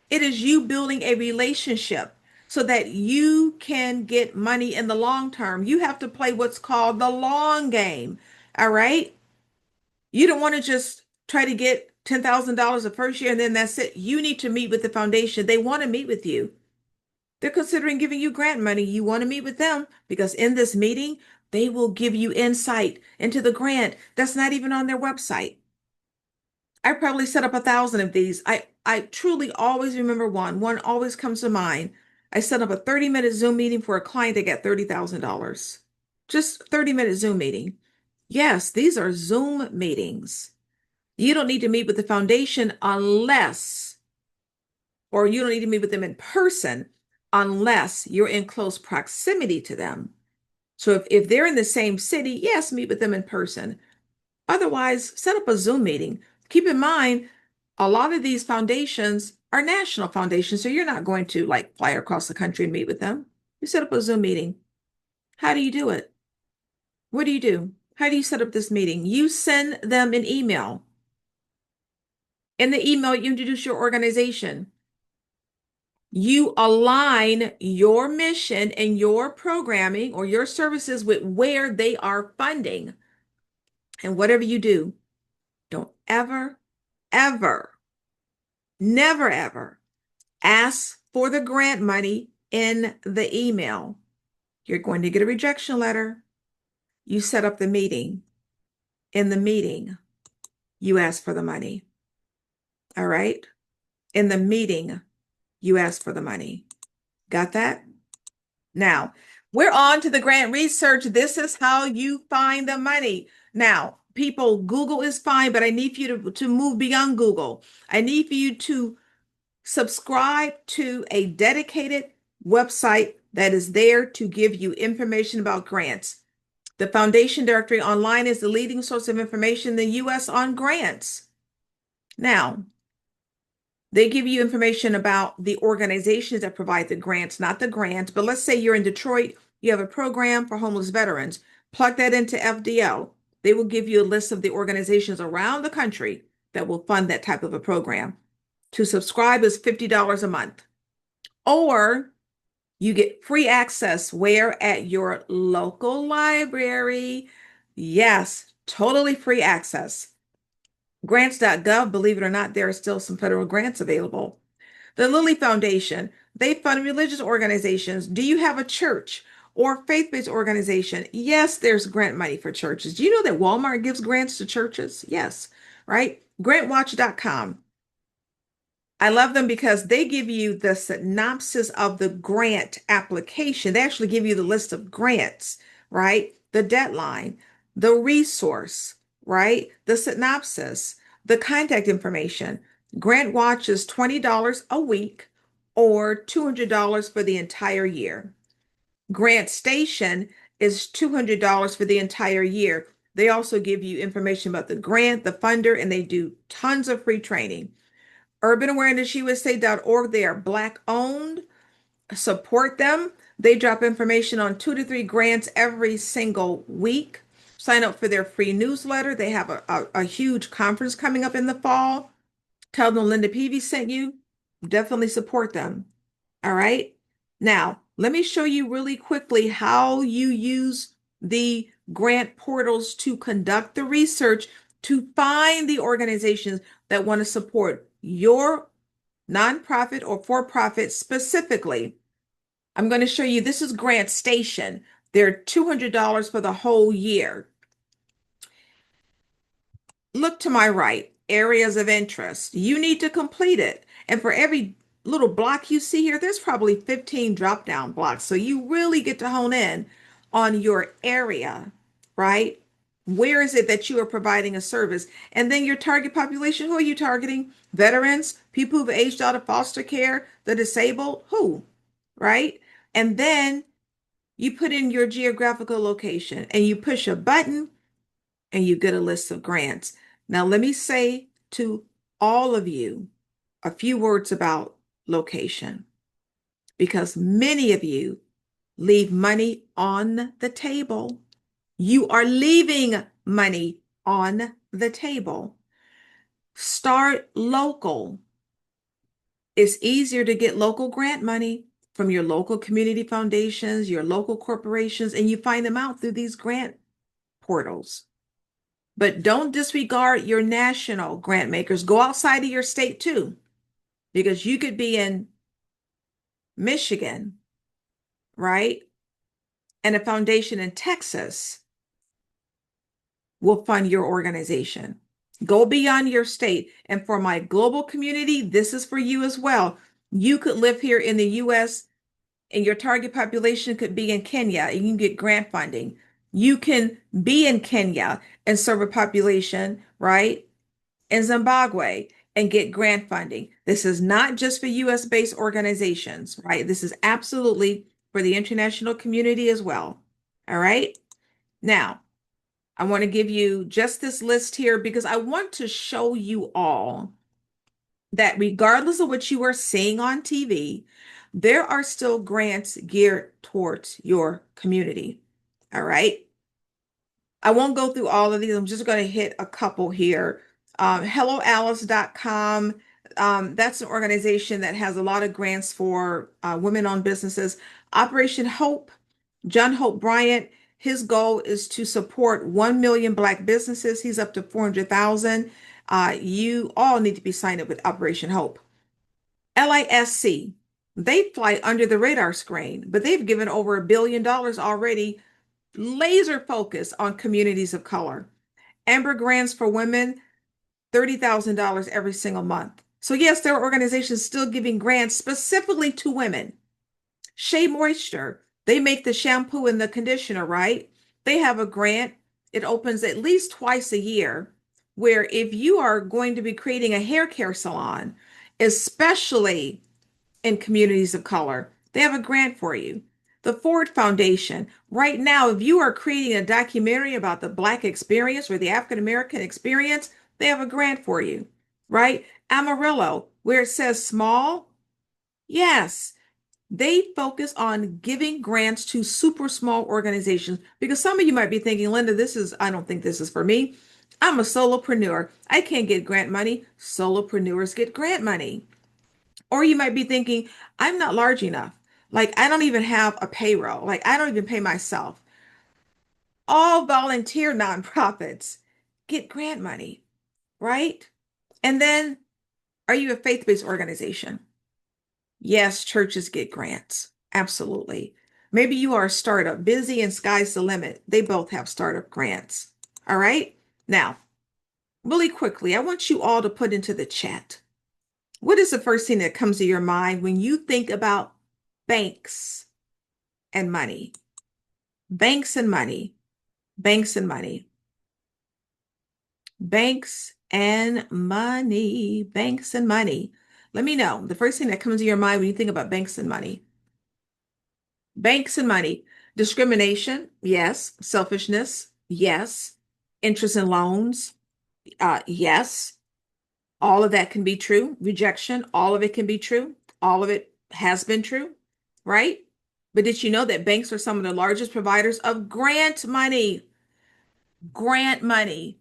It is you building a relationship so that you can get money in the long term. You have to play what's called the long game. All right. You don't want to just try to get $10,000 the first year, and then that's it. You need to meet with the foundation. They want to meet with you. They're considering giving you grant money. You want to meet with them because in this meeting, they will give you insight into the grant that's not even on their website. I probably set up 1,000 of these. I truly always remember one. One always comes to mind. I set up a 30-minute Zoom meeting for a client that got $30,000. Just 30-minute Zoom meeting. Yes, these are Zoom meetings. You don't need to meet with the foundation unless, or you don't need to meet with them in person unless you're in close proximity to them. So if they're in the same city, yes, meet with them in person. Otherwise, set up a Zoom meeting. Keep in mind, a lot of these foundations are national foundations, so you're not going to like fly across the country and meet with them. You set up a Zoom meeting. How do you do it? What do you do? How do you set up this meeting? You send them an email. In the email, you introduce your organization. You align your mission and your programming or your services with where they are funding. And whatever you do, don't ever, ever, never, ever ask for the grant money in the email. You're going to get a rejection letter. You set up the meeting. In the meeting, you ask for the money. All right? In the meeting, you ask for the money. Got that? Now, we're on to the grant research. This is how you find the money. Now, people, Google is fine, but I need for you to move beyond Google. I need for you to subscribe to a dedicated website that is there to give you information about grants. The Foundation Directory Online is the leading source of information in the U.S. on grants. Now, they give you information about the organizations that provide the grants, not the grants. But let's say you're in Detroit, you have a program for homeless veterans. Plug that into FDL. They will give you a list of the organizations around the country that will fund that type of a program. To subscribe is $50 a month. Or you get free access where at your local library. Yes, totally free access. Grants.gov, believe it or not, there are still some federal grants available. The Lilly Foundation, they fund religious organizations. Do you have a church or faith-based organization? Yes, there's grant money for churches. Do you know that Walmart gives grants to churches? Yes, right? Grantwatch.com. I love them because they give you the synopsis of the grant application. They actually give you the list of grants, right? The deadline, the resource, right? The synopsis, the contact information. Grant Watch is $20 a week or $200 for the entire year. Grant Station is $200 for the entire year. They also give you information about the grant, the funder, and they do tons of free training. UrbanAwarenessUSA.org, they are Black owned. Support them. They drop information on 2 to 3 grants every single week. Sign up for their free newsletter. They have a huge conference coming up in the fall. Tell them Linda Peavy sent you. Definitely support them. All right. Now, let me show you really quickly how you use the grant portals to conduct the research to find the organizations that want to support your nonprofit or for-profit specifically. I'm going to show you, this is Grant Station. They're $200 for the whole year. Look to my right, areas of interest. You need to complete it. And for every little block you see here, there's probably 15 drop-down blocks. So you really get to hone in on your area, right? Where is it that you are providing a service? And then your target population, who are you targeting? Veterans, people who've aged out of foster care, the disabled, who, right? And then you put in your geographical location and you push a button and you get a list of grants. Now, let me say to all of you a few words about location, because many of you leave money on the table. You are leaving money on the table. Start local. It's easier to get local grant money from your local community foundations, your local corporations, and you find them out through these grant portals. But don't disregard your national grant makers. Go outside of your state too, because you could be in Michigan, right? And a foundation in Texas will fund your organization. Go beyond your state. And for my global community, this is for you as well. You could live here in the US and your target population could be in Kenya and you can get grant funding. You can be in Kenya and serve a population, right, in Zimbabwe and get grant funding. This is not just for US based organizations, right? This is absolutely for the international community as well. All right. Now, I want to give you just this list here because I want to show you all that regardless of what you are seeing on TV, there are still grants geared towards your community. All right. I won't go through all of these. I'm just going to hit a couple here. HelloAlice.com. That's an organization that has a lot of grants for women-owned businesses. Operation Hope, John Hope Bryant, his goal is to support 1 million Black businesses. He's up to 400,000. You all need to be signed up with Operation Hope. LISC, they fly under the radar screen, but they've given over $1 billion already, laser focus on communities of color. Amber Grants for Women, $30,000 every single month. So yes, there are organizations still giving grants specifically to women. Shea Moisture, they make the shampoo and the conditioner, right? They have a grant. It opens at least twice a year, where if you are going to be creating a hair care salon, especially in communities of color, they have a grant for you. The Ford Foundation, right now, if you are creating a documentary about the Black experience or the African American experience, they have a grant for you, right? Amarillo, where it says small, yes, they focus on giving grants to super small organizations because some of you might be thinking, Linda, I don't think this is for me. I'm a solopreneur. I can't get grant money. Solopreneurs get grant money. Or you might be thinking, I'm not large enough. Like, I don't even have a payroll. Like, I don't even pay myself. All volunteer nonprofits get grant money, right? And then, are you a faith-based organization? Yes, churches get grants. Absolutely. Maybe you are a startup, busy and sky's the limit. They both have startup grants. All right. Now, really quickly, I want you all to put into the chat. What is the first thing that comes to your mind when you think about banks and money? Banks and money. Banks and money. Banks and money. Banks and money. Let me know the first thing that comes to your mind when you think about banks and money. Banks and money. Discrimination, yes. Selfishness, yes. Interest in loans, yes. All of that can be true. Rejection, all of it can be true. All of it has been true, right? But did you know that banks are some of the largest providers of grant money? Grant money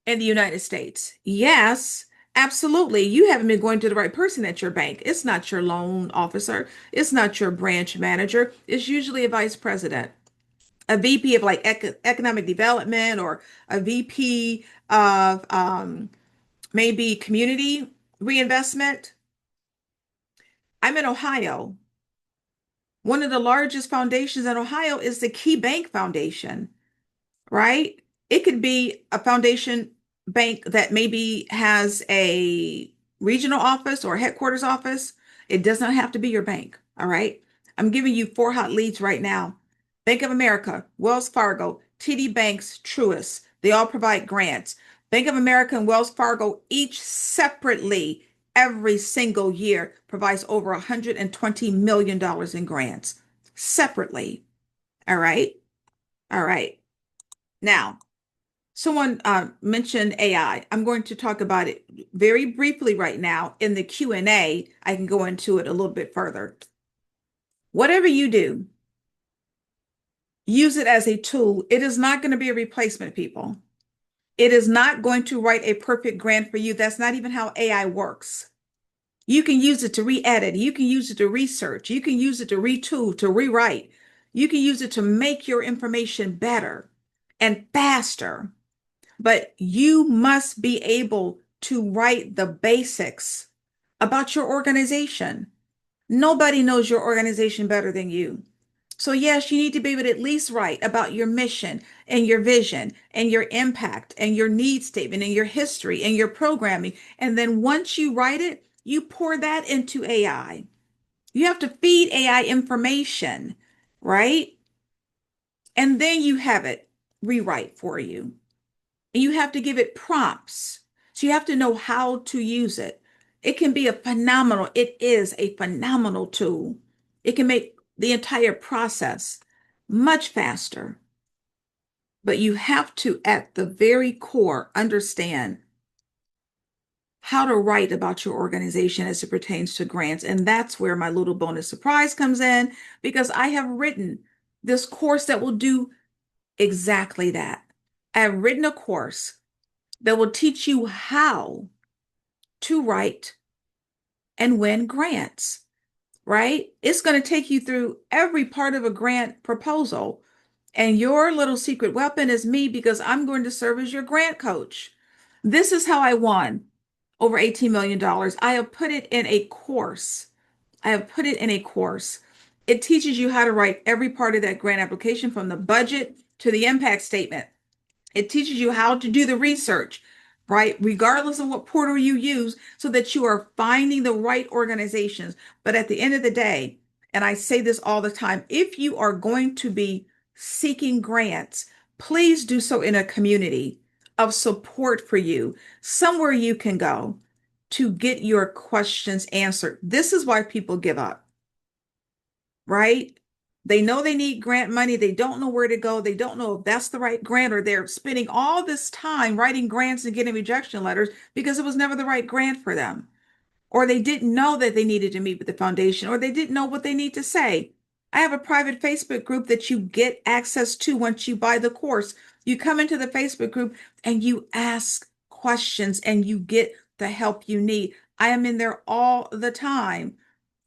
in the United States. Yes, absolutely. You haven't been going to the right person at your bank. It's not your loan officer. It's not your branch manager. It's usually a vice president, a VP of like economic development, or a VP of maybe community reinvestment. I'm in Ohio. One of the largest foundations in Ohio is the Key Bank Foundation, right? It could be a foundation bank that maybe has a regional office or a headquarters office. It does not have to be your bank. All right. I'm giving you 4 hot leads right now. Bank of America, Wells Fargo, TD Banks, Truist. They all provide grants. Bank of America and Wells Fargo, each separately, every single year, provides over $120 million in grants separately. All right. All right. Now, someone mentioned AI. I'm going to talk about it very briefly right now. In the Q&A, I can go into it a little bit further. Whatever you do, use it as a tool. It is not going to be a replacement, people. It is not going to write a perfect grant for you. That's not even how AI works. You can use it to re-edit. You can use it to research. You can use it to retool, to rewrite. You can use it to make your information better and faster. but you must be able to write the basics about your organization. Nobody knows your organization better than you. So, yes, you need to be able to at least write about your mission and your vision and your impact and your need statement and your history and your programming. And then once you write it, you pour that into AI. You have to feed AI information, right? And then you have it rewrite for you. And you have to give it prompts. So you have to know how to use it. It is a phenomenal tool. It can make the entire process much faster. But you have to, at the very core, understand how to write about your organization as it pertains to grants. And that's where my little bonus surprise comes in, because I have written this course that will do exactly that. I have written a course that will teach you how to write and win grants, right? It's going to take you through every part of a grant proposal. And your little secret weapon is me, because I'm going to serve as your grant coach. This is how I won over $18 million. I have put it in a course. I have put it in a course. It teaches you how to write every part of that grant application, from the budget to the impact statement. It teaches you how to do the research, right? Regardless of what portal you use, so that you are finding the right organizations. But at the end of the day, and I say this all the time, if you are going to be seeking grants, please do so in a community of support for you, somewhere you can go to get your questions answered. This is why people give up, right? They know they need grant money. They don't know where to go. They don't know if that's the right grant, or they're spending all this time writing grants and getting rejection letters because it was never the right grant for them. Or they didn't know that they needed to meet with the foundation, or they didn't know what they need to say. I have a private Facebook group that you get access to once you buy the course. You come into the Facebook group and you ask questions and you get the help you need. I am in there all the time,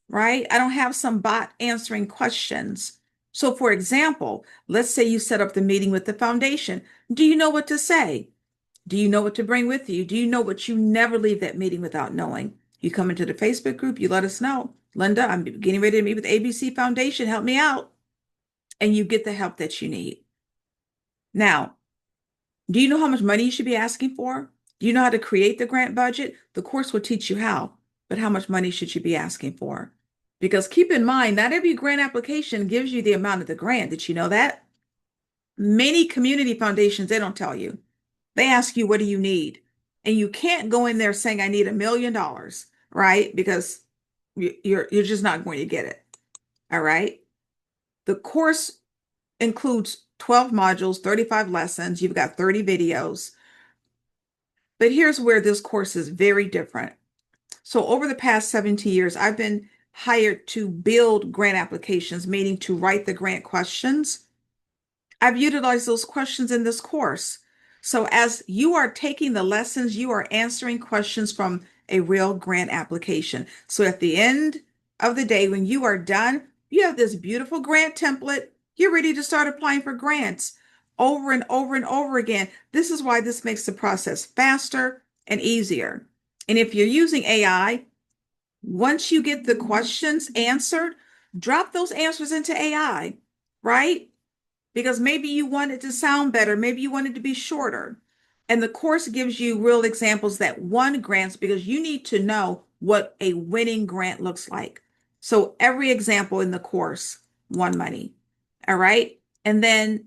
right? I don't have some bot answering questions. So, for example, let's say you set up the meeting with the foundation. Do you know what to say? Do you know what to bring with you? Do you know what you never leave that meeting without knowing? You come into the Facebook group, you let us know. Linda, I'm getting ready to meet with ABC Foundation. Help me out. And you get the help that you need. Now, do you know how much money you should be asking for? Do you know how to create the grant budget? The course will teach you how, but how much money should you be asking for? Because keep in mind, not every grant application gives you the amount of the grant. Did you know that? Many community foundations, they don't tell you. They ask you, what do you need? And you can't go in there saying, I need $1 million, right? Because you're just not going to get it. All right. The course includes 12 modules, 35 lessons. You've got 30 videos. But here's where this course is very different. So over the past 17 years, I've been hired to build grant applications, meaning to write the grant questions. I've utilized those questions in this course. So as you are taking the lessons, you are answering questions from a real grant application. So at the end of the day, when you are done, you have this beautiful grant template. You're ready to start applying for grants over and over and over again. This is why this makes the process faster and easier. And if you're using AI, once you get the questions answered, drop those answers into AI, right? Because maybe you want it to sound better, maybe you want it to be shorter. And the course gives you real examples that won grants, because you need to know what a winning grant looks like. So every example in the course won money. All right. And then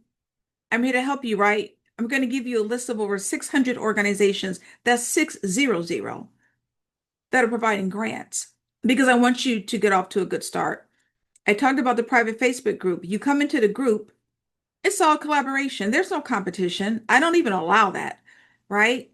I'm here to help you, right? I'm going to give you a list of over 600 organizations, that's 600, that are providing grants, because I want you to get off to a good start. I talked about the private Facebook group. You come into the group, it's all collaboration. There's no competition. I don't even allow that, right?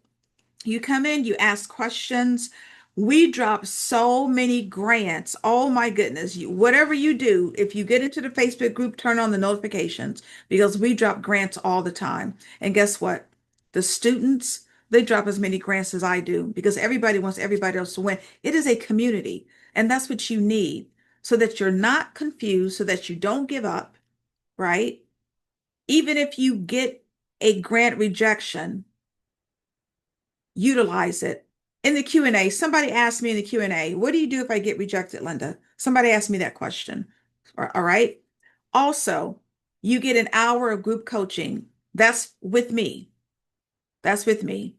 You come in, you ask questions. We drop so many grants. Oh my goodness. Whatever you do, if you get into the Facebook group, turn on the notifications, because we drop grants all the time. And guess what? The students, they drop as many grants as I do, because everybody wants everybody else to win. It is a community, and that's what you need, so that you're not confused, so that you don't give up, right? Even if you get a grant rejection, utilize it. In the Q&A, somebody asked me in the Q&A, what do you do if I get rejected, Linda? Somebody asked me that question. All right. Also, you get an hour of group coaching. That's with me. That's with me.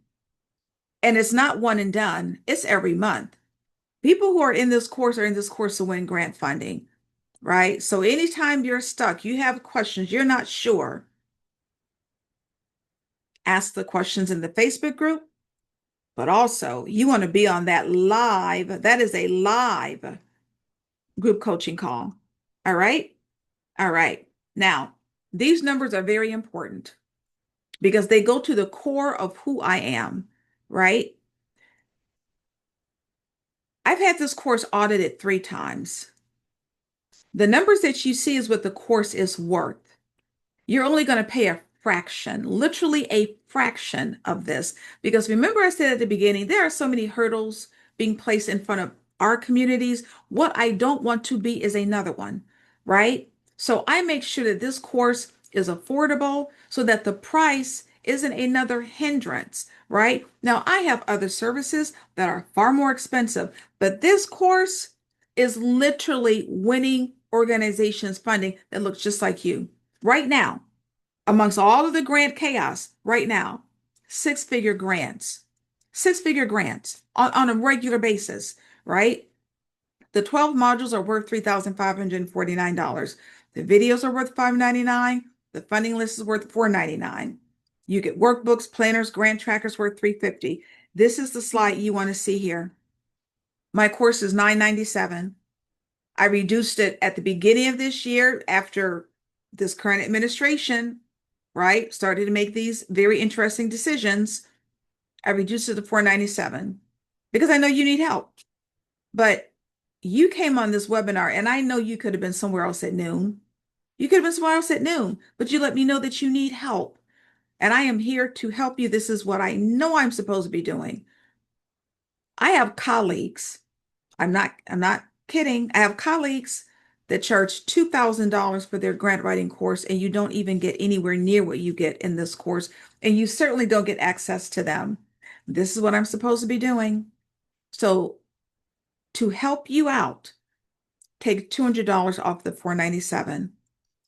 And it's not one and done. It's every month. People who are in this course are in this course to win grant funding, right? So anytime you're stuck, you have questions, you're not sure, ask the questions in the Facebook group. But also, you want to be on that live, that is a live group coaching call. All right. All right. Now, these numbers are very important because they go to the core of who I am, right? I've had this course audited 3 times. The numbers that you see is what the course is worth. You're only going to pay a fraction, literally a fraction of this. Because remember, I said at the beginning, there are so many hurdles being placed in front of our communities. What I don't want to be is another one, right? So I make sure that this course is affordable so that the price isn't another hindrance, right? Now, I have other services that are far more expensive, but this course is literally winning organizations funding that looks just like you right now, amongst all of the grant chaos right now, six-figure grants on a regular basis, right? The 12 modules are worth $3,549. The videos are worth $599. The funding list is worth $499. You get workbooks, planners, grant trackers worth $350. This is the slide you want to see here. My course is $997. I reduced it at the beginning of this year after this current administration, right, started to make these very interesting decisions. I reduced it to $497 because I know you need help. But you came on this webinar and I know you could have been somewhere else at noon. You could have been somewhere else at noon, but you let me know that you need help. And I am here to help you. This is what I know I'm supposed to be doing. I have colleagues. I'm not kidding. I have colleagues that charge $2,000 for their grant writing course, and you don't even get anywhere near what you get in this course, and you certainly don't get access to them. This is what I'm supposed to be doing. So to help you out, take $200 off the $497.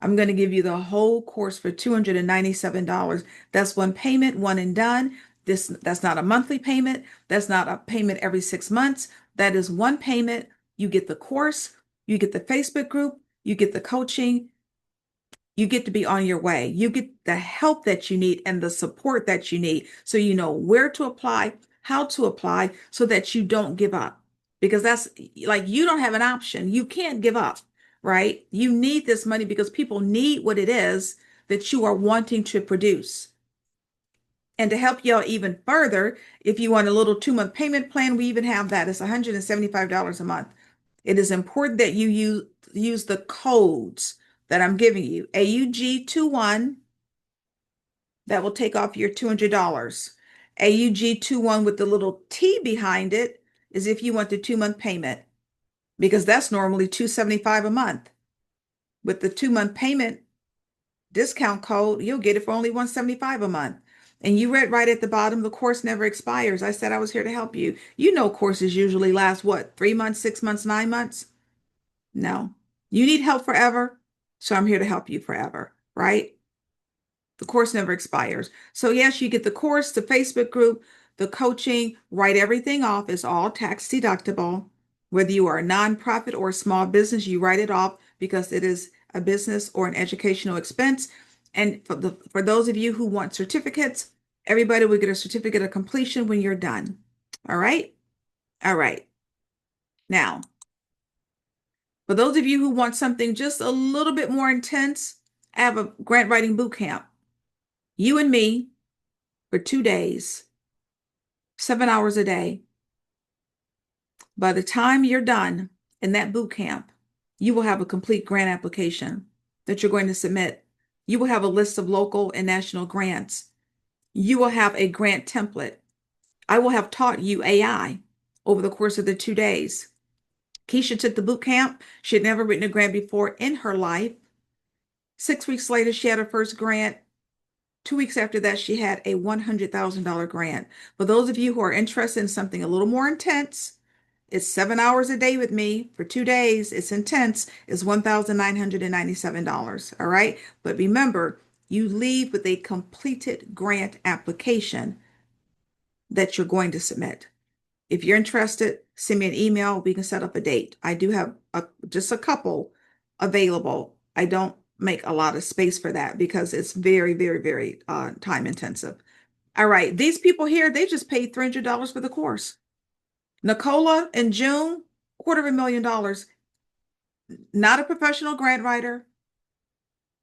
I'm going to give you the whole course for $297. That's one payment, one and done. That's not a monthly payment. That's not a payment every 6 months. That is one payment. You get the course, you get the Facebook group, you get the coaching, you get to be on your way. You get the help that you need and the support that you need. So you know where to apply, how to apply so that you don't give up. Because that's like you don't have an option. You can't give up, right? You need this money because people need what it is that you are wanting to produce. And to help you out even further, if you want a little 2-month payment plan, we even have that. It's $175 a month. It is important that you use the codes that I'm giving you. AUG21, that will take off your $200. AUG21 with the little T behind it is if you want the 2-month payment, because that's normally $275 a month. With the 2-month payment discount code, you'll get it for only $175 a month. And you read right at the bottom, the course never expires. I said I was here to help you. You know, courses usually last what, 3 months, 6 months, 9 months? No, you need help forever. So I'm here to help you forever, right? The course never expires. So yes, you get the course, the Facebook group, the coaching, write everything off. It's all tax deductible. Whether you are a nonprofit or a small business, you write it off because it is a business or an educational expense. And for those of you who want certificates, everybody will get a certificate of completion when you're done. All right? All right. Now, for those of you who want something just a little bit more intense, I have a grant writing boot camp. You and me for 2 days, 7 hours a day. By the time you're done in that boot camp, you will have a complete grant application that you're going to submit. You will have a list of local and national grants. You will have a grant template. I will have taught you AI over the course of the 2 days. Keisha took the boot camp. She had never written a grant before in her life. 6 weeks later, she had her first grant. 2 weeks after that, she had a $100,000 grant. For those of you who are interested in something a little more intense, it's 7 hours a day with me for 2 days. It's intense. It's $1,997. All right. But remember, you leave with a completed grant application that you're going to submit. If you're interested, send me an email. We can set up a date. I do have just a couple available. I don't make a lot of space for that because it's very, very, very time intensive. All right. These people here, they just paid $300 for the course. Nicola in June, $250,000. Not a professional grant writer,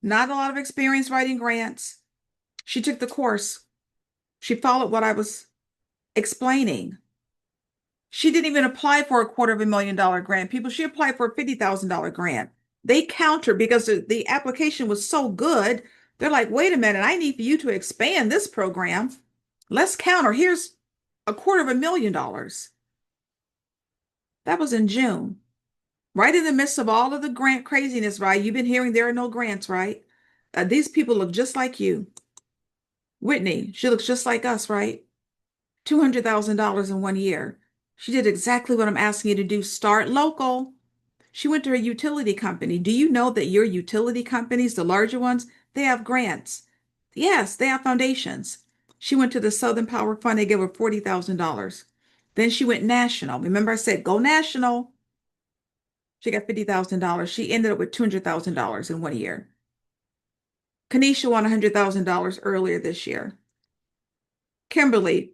not a lot of experience writing grants. She took the course. She followed what I was explaining. She didn't even apply for a $250,000 grant. People, she applied for a $50,000 grant. They counter because the application was so good. They're like, wait a minute, I need for you to expand this program. Let's counter. Here's $250,000. That was in June, right in the midst of all of the grant craziness, right? You've been hearing there are no grants, right? These people look just like you. Whitney, she looks just like us, right? $200,000 in 1 year. She did exactly what I'm asking you to do. Start local. She went to her utility company. Do you know that your utility companies, the larger ones, they have grants? Yes, they have foundations. She went to the Southern Power Fund. They gave her $40,000. Then she went national. Remember I said, go national. She got $50,000. She ended up with $200,000 in 1 year. Kanisha won $100,000 earlier this year. Kimberly,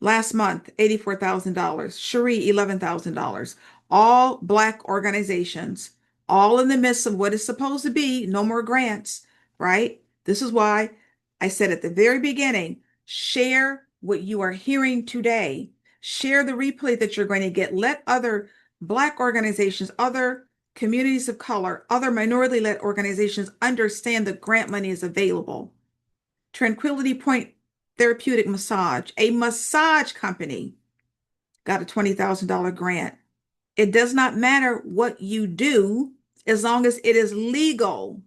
last month, $84,000. Cherie, $11,000. All Black organizations, all in the midst of what is supposed to be no more grants, right? This is why I said at the very beginning, share what you are hearing today. Share the replay that you're going to get. Let other Black organizations, other communities of color, other minority-led organizations understand that grant money is available. Tranquility Point Therapeutic Massage, a massage company, got a $20,000 grant. It does not matter what you do as long as it is legal.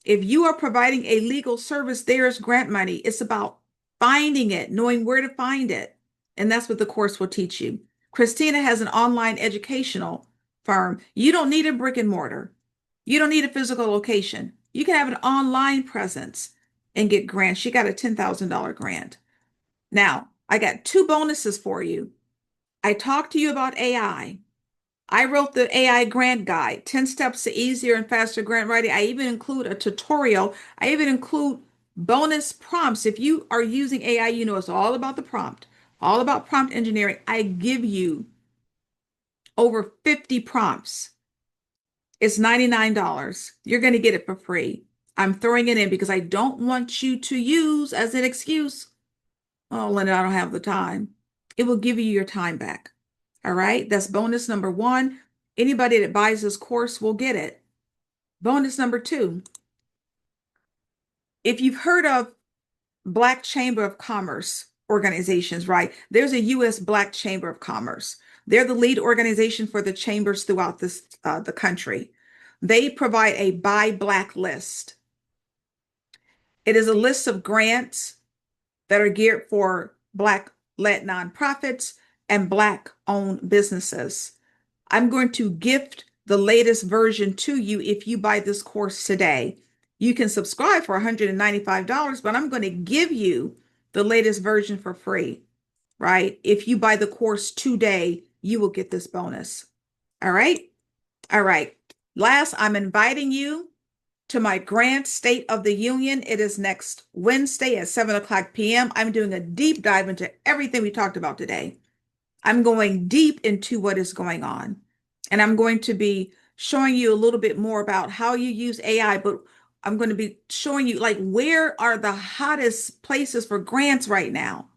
If you are providing a legal service, there's grant money. It's about finding it, knowing where to find it. And that's what the course will teach you. Christina has an online educational firm. You don't need a brick and mortar. You don't need a physical location. You can have an online presence and get grants. She got a $10,000 grant. Now, I got two bonuses for you. I talked to you about AI. I wrote the AI grant guide, 10 steps to easier and faster grant writing. I even include a tutorial. I even include bonus prompts. If you are using AI, you know it's all about the prompt, all about prompt engineering. I give you over 50 prompts. It's $99. You're going to get it for free. I'm throwing it in because I don't want you to use as an excuse, oh, Linda, I don't have the time. It will give you your time back. All right. That's bonus number one. Anybody that buys this course will get it. Bonus number two. If you've heard of Black Chamber of Commerce organizations, right? There's a U.S. Black Chamber of Commerce. They're the lead organization for the chambers throughout the country. They provide a Buy Black list. It is a list of grants that are geared for Black-led nonprofits and Black-owned businesses. I'm going to gift the latest version to you if you buy this course today. You can subscribe for $195, but I'm going to give you the latest version for free, right? If you buy the course today, you will get this bonus. All right? All right. Last, I'm inviting you to my Grant State of the Union. It is next Wednesday at 7 p.m. I'm doing a deep dive into everything we talked about today. I'm going deep into what is going on. And I'm going to be showing you a little bit more about how you use AI, but I'm going to be showing you like where are the hottest places for grants right now,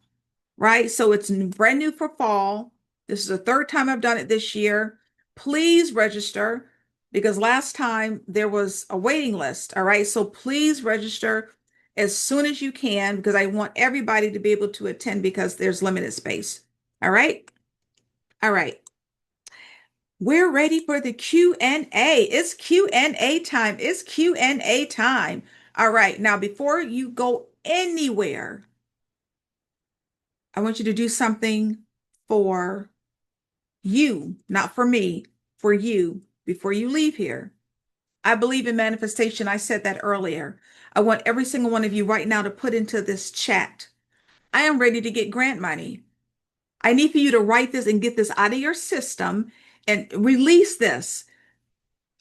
right? So it's brand new for fall. This is the third time I've done it this year. Please register because last time there was a waiting list. All right. So please register as soon as you can because I want everybody to be able to attend because there's limited space. All right. All right. We're ready for the Q&A. It's Q&A time. It's Q&A time. All right. Now, before you go anywhere, I want you to do something for you, not for me, for you before you leave here. I believe in manifestation. I said that earlier. I want every single one of you right now to put into this chat, I am ready to get grant money. I need for you to write this and get this out of your system and release this.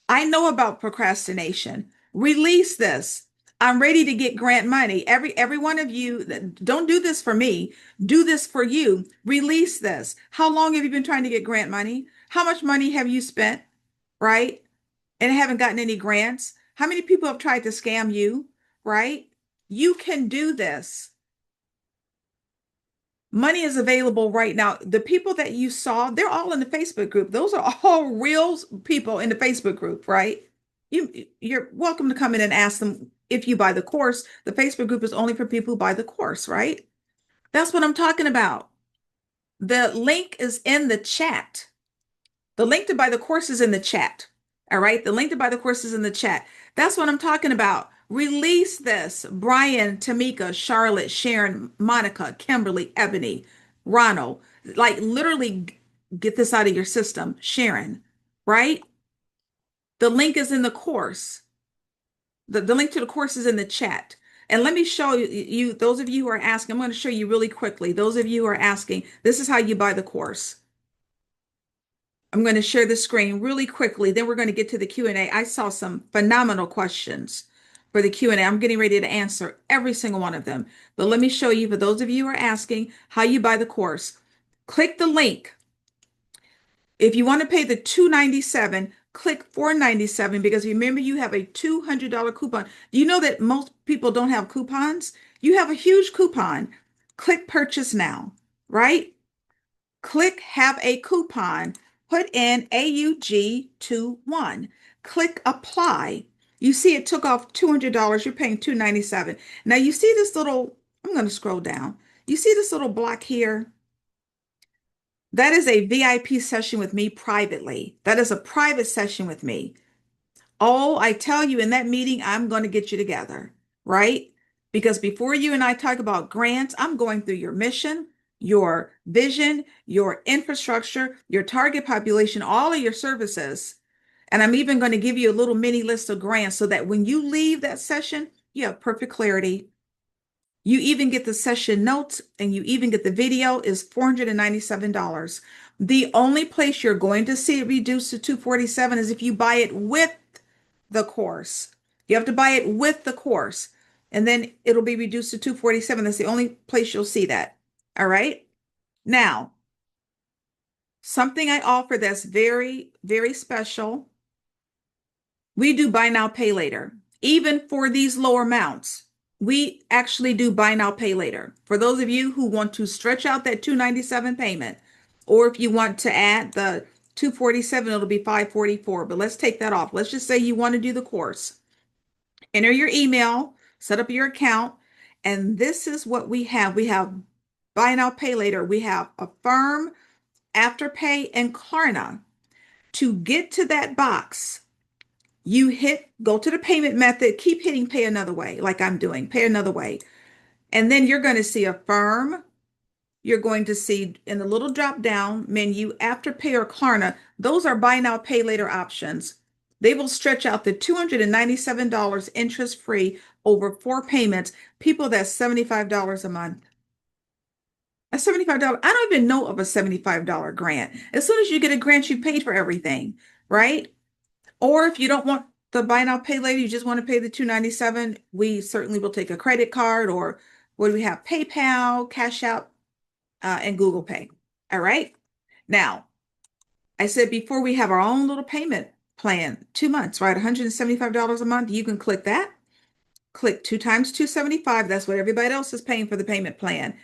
I know about procrastination. Release this. I'm ready to get grant money. Every one of you, don't do this for me. Do this for you. Release this. How long have you been trying to get grant money? How much money have you spent, right? And haven't gotten any grants? How many people have tried to scam you, right? You can do this. Money is available right now. The people that you saw, they're all in the Facebook group. Those are all real people in the Facebook group, right? You're welcome to come in and ask them if you buy the course. The Facebook group is only for people who buy the course, right? That's what I'm talking about. The link is in the chat. The link to buy the course is in the chat. All right. The link to buy the course is in the chat. That's what I'm talking about. Release this. Brian, Tamika, Charlotte, Sharon, Monica, Kimberly, Ebony, Ronald. Like literally get this out of your system. Sharon, right? The link is in the course. The link to the course is in the chat. And let me show you, those of you who are asking, I'm going to show you really quickly. Those of you who are asking, this is how you buy the course. I'm going to share the screen really quickly. Then we're going to get to the Q&A. I saw some phenomenal questions for the Q&A. I'm getting ready to answer every single one of them. But let me show you, for those of you who are asking, how you buy the course. Click the link. If you want to pay the $297, click $497 because remember you have a $200 coupon. Do you know that most people don't have coupons? You have a huge coupon. Click purchase now, right? Click have a coupon. Put in AUG21. Click apply. You see it took off $200. You're paying $297. Now you see this little, I'm going to scroll down. You see this little block here? That is a VIP session with me privately. That is a private session with me. Oh, I tell you, in that meeting, I'm going to get you together, right? Because before you and I talk about grants, I'm going through your mission, your vision, your infrastructure, your target population, all of your services. And I'm even going to give you a little mini list of grants so that when you leave that session, you have perfect clarity. You even get the session notes and you even get the video is $497. The only place you're going to see it reduced to $247 is if you buy it with the course. You have to buy it with the course and then it'll be reduced to $247. That's the only place you'll see that. All right. Now, something I offer that's very, very special. We do buy now, pay later. Even for these lower amounts, we actually do buy now, pay later. For those of you who want to stretch out that $297 payment, or if you want to add the $247, it'll be $544. But let's take that off. Let's just say you want to do the course. Enter your email, set up your account, and this is what we have. We have buy now, pay later. We have Affirm, Afterpay, and Klarna. To get to that box, you go to the payment method, keep hitting pay another way, like I'm doing, pay another way. And then you're going to see Affirm. You're going to see in the little drop down menu, Afterpay or Klarna. Those are buy now, pay later options. They will stretch out the $297 interest free over 4 payments. People, that's $75 a month. That's $75. I don't even know of a $75 grant. As soon as you get a grant, you paid for everything, right? Or if you don't want the buy now, pay later, you just want to pay the $297, we certainly will take a credit card, or what do we have? PayPal, Cash App, and Google Pay. All right. Now, I said before we have our own little payment plan, 2 months, right? $175 a month. You can click that. Click 2 times 275. That's what everybody else is paying for the payment plan.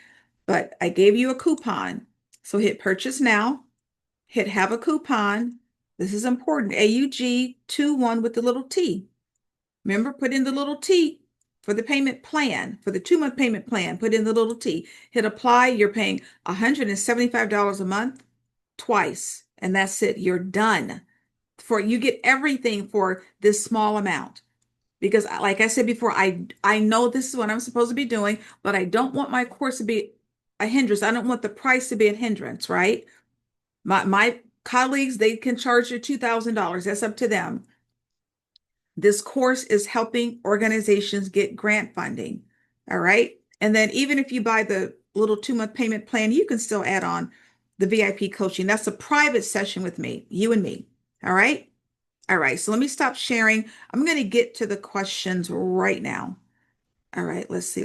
But I gave you a coupon. So hit purchase now, hit have a coupon. This is important. AUG21 with the little T. Remember, put in the little T for the payment plan, for the 2-month payment plan, put in the little T. Hit apply. You're paying $175 a month twice. And that's it. You're done. You get everything for this small amount because like I said before, I know this is what I'm supposed to be doing, but I don't want my course to be a hindrance. I don't want the price to be a hindrance, right? My colleagues, they can charge you $2,000. That's up to them. This course is helping organizations get grant funding. All right. And then even if you buy the little 2-month payment plan, you can still add on the VIP coaching. That's a private session with me, you and me. All right. All right. So let me stop sharing. I'm going to get to the questions right now. All right. Let's see.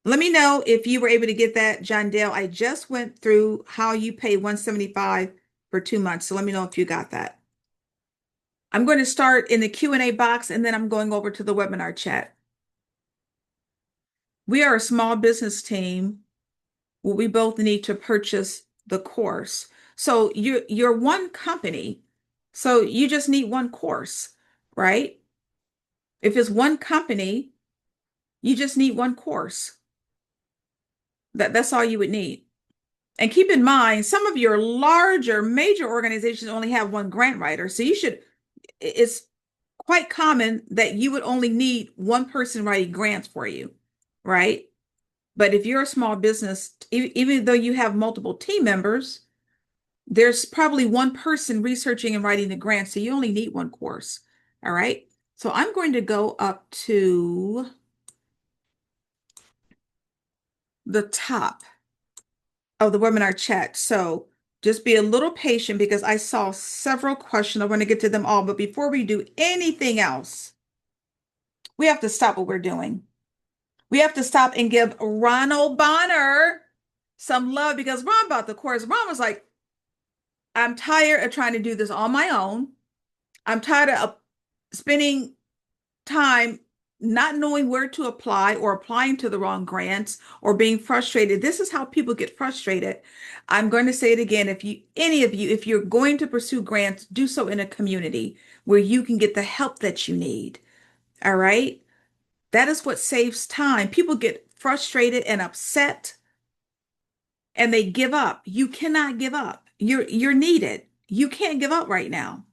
Let me know if you were able to get that, John Dale. I just went through how you pay 175 for 2 months. So let me know if you got that. I'm going to start in the Q&A box and then I'm going over to the webinar chat. We are a small business team where we both need to purchase the course. So you're one company. So you just need one course, right? If it's one company, you just need one course. That's all you would need. And keep in mind, some of your larger major organizations only have one grant writer. So it's quite common that you would only need one person writing grants for you, right? But if you're a small business, even though you have multiple team members, there's probably one person researching and writing the grant. So you only need one course. All right. So I'm going to go up to the top of the webinar chat. So just be a little patient because I saw several questions. I want to get to them all. But before we do anything else, we have to stop what we're doing. We have to stop and give Ronald Bonner some love because Ron bought the course. Ron was like, I'm tired of trying to do this on my own. I'm tired of spending time not knowing where to apply or applying to the wrong grants or being frustrated. This is how people get frustrated. I'm going to say it again. Any of you, if you're going to pursue grants, do so in a community where you can get the help that you need. All right. That is what saves time. People get frustrated and upset and they give up. You cannot give up. You're needed. You can't give up right now.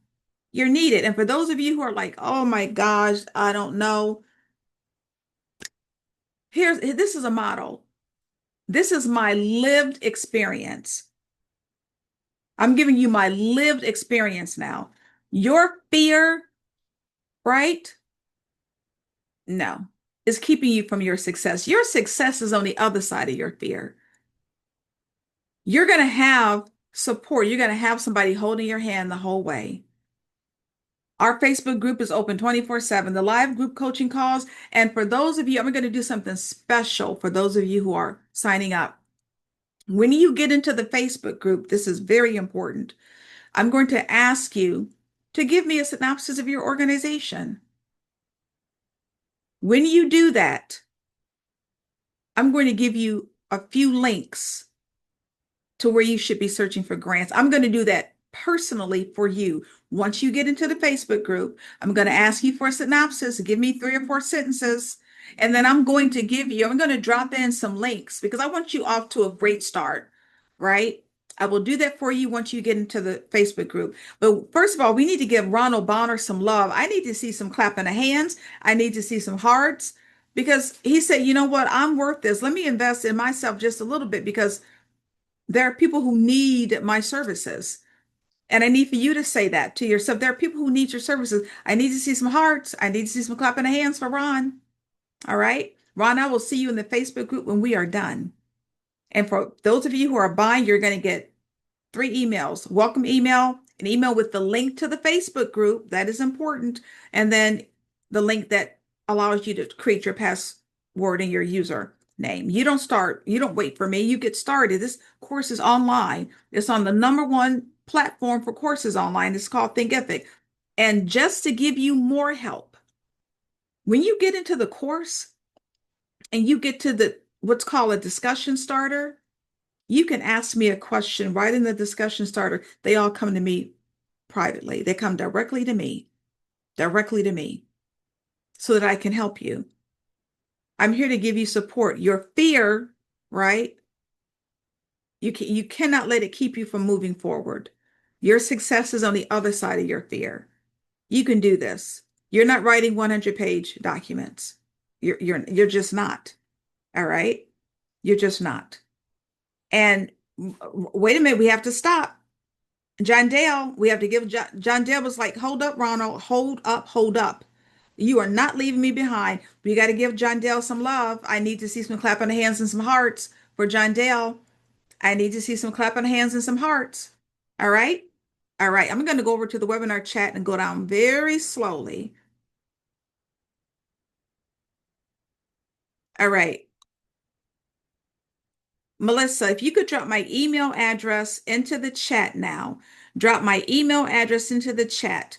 You're needed. And for those of you who are like, oh my gosh, I don't know. This is a model. This is my lived experience. I'm giving you my lived experience now. Your fear, right? No, is keeping you from your success. Your success is on the other side of your fear. You're going to have support. You're going to have somebody holding your hand the whole way. Our Facebook group is open 24/7, the live group coaching calls. And for those of you, I'm going to do something special for those of you who are signing up. When you get into the Facebook group, this is very important. I'm going to ask you to give me a synopsis of your organization. When you do that, I'm going to give you a few links to where you should be searching for grants. I'm going to do that personally for you. Once you get into the Facebook group, I'm going to ask you for a synopsis, give me 3 or 4 sentences, and then I'm going to drop in some links because I want you off to a great start, right? I will do that for you once you get into the Facebook group. But first of all, we need to give Ronald Bonner some love. I need to see some clapping of hands. I need to see some hearts because he said, you know what? I'm worth this. Let me invest in myself just a little bit because there are people who need my services. And I need for you to say that to yourself. There are people who need your services. I need to see some hearts. I need to see some clapping of hands for Ron. All right. Ron, I will see you in the Facebook group when we are done. And for those of you who are buying, you're going to get 3 emails, welcome email, an email with the link to the Facebook group. That is important. And then the link that allows you to create your password and your user name. You don't wait for me. You get started. This course is online. It's on the #1 platform for courses online. It's called Thinkific. And just to give you more help, when you get into the course and you get to what's called a discussion starter, you can ask me a question right in the discussion starter. They all come to me privately. They come directly to me, so that I can help you. I'm here to give you support. Your fear, right? You cannot let it keep you from moving forward. Your success is on the other side of your fear. You can do this. You're not writing 100-page documents. You're just not. All right? You're just not. And wait a minute, we have to stop. John Dale, we have to give John Dale was like, hold up, Ronald, hold up, hold up. You are not leaving me behind. We got to give John Dale some love. I need to see some clap on the hands and some hearts for John Dale. I need to see some clap on the hands and some hearts. All right. All right. I'm going to go over to the webinar chat and go down very slowly. All right. Melissa, if you could drop my email address into the chat now, drop my email address into the chat.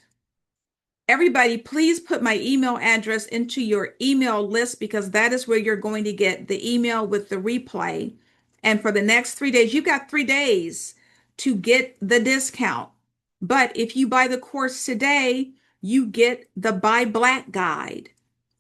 Everybody, please put my email address into your email list because that is where you're going to get the email with the replay. And for the next 3 days, you've got 3 days to get the discount. But if you buy the course today, you get the Buy Black guide.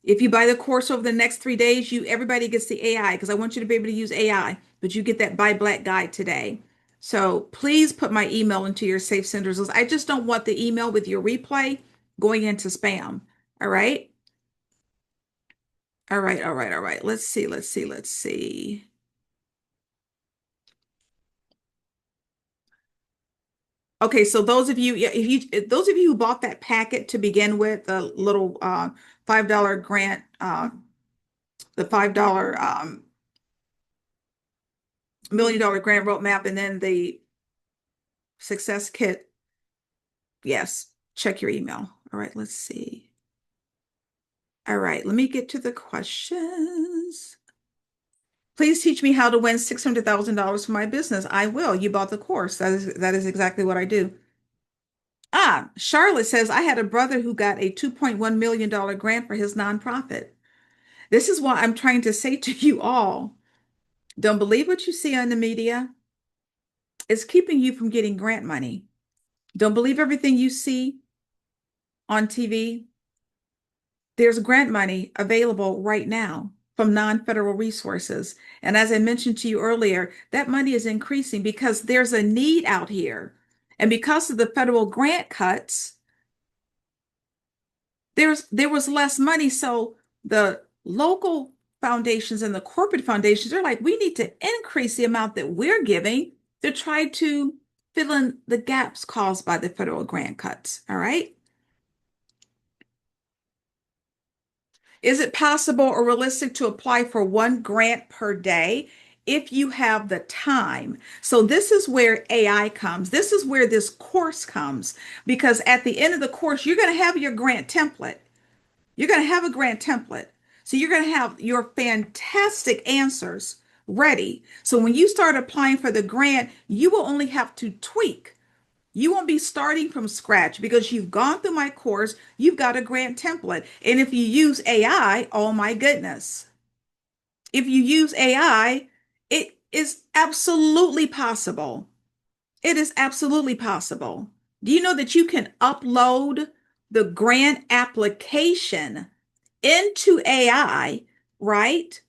If you buy the course over the next 3 days, everybody gets the AI because I want you to be able to use AI, but you get that Buy Black guide today. So please put my email into your safe senders list. I just don't want the email with your replay going into spam. All right. All right. All right. All right. Let's see. Let's see. Let's see. Okay. So those of you, yeah, those of you who bought that packet to begin with, the little $5 grant, the $5 $1 million grant roadmap, and then the success kit. Yes. Check your email. All right. Let's see. All right. Let me get to the questions. Please teach me how to win $600,000 for my business. I will. You bought the course. That is exactly what I do. Charlotte says, I had a brother who got a $2.1 million grant for his nonprofit. This is what I'm trying to say to you all. Don't believe what you see on the media. It's keeping you from getting grant money. Don't believe everything you see on TV. There's grant money available right now from non-federal resources. And as I mentioned to you earlier, that money is increasing because there's a need out here. And because of the federal grant cuts, there was less money. So the local foundations and the corporate foundations are like, we need to increase the amount that we're giving to try to fill in the gaps caused by the federal grant cuts. All right. Is it possible or realistic to apply for one grant per day if you have the time? So this is where AI comes. This is where this course comes because at the end of the course, you're going to have your grant template. You're going to have a grant template. So you're going to have your fantastic answers ready. So when you start applying for the grant, you will only have to tweak. You won't be starting from scratch because you've gone through my course, you've got a grant template. And if you use AI, oh my goodness. If you use AI, it is absolutely possible. It is absolutely possible. Do you know that you can upload the grant application into AI, right?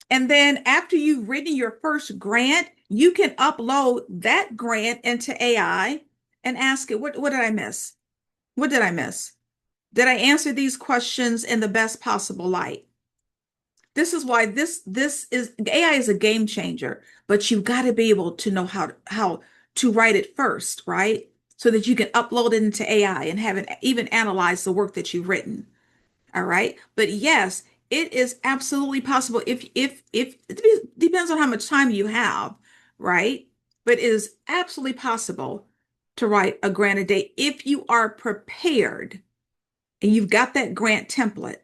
And then after you've written your first grant, you can upload that grant into AI and ask it, what did I miss? What did I miss? Did I answer these questions in the best possible light? This is why this is AI is a game changer, but you've got to be able to know how to write it first, right? So that you can upload it into AI and have it even analyze the work that you've written. All right. But yes, it is absolutely possible if it depends on how much time you have, right? But it is absolutely possible to write a grant a day if you are prepared and you've got that grant template,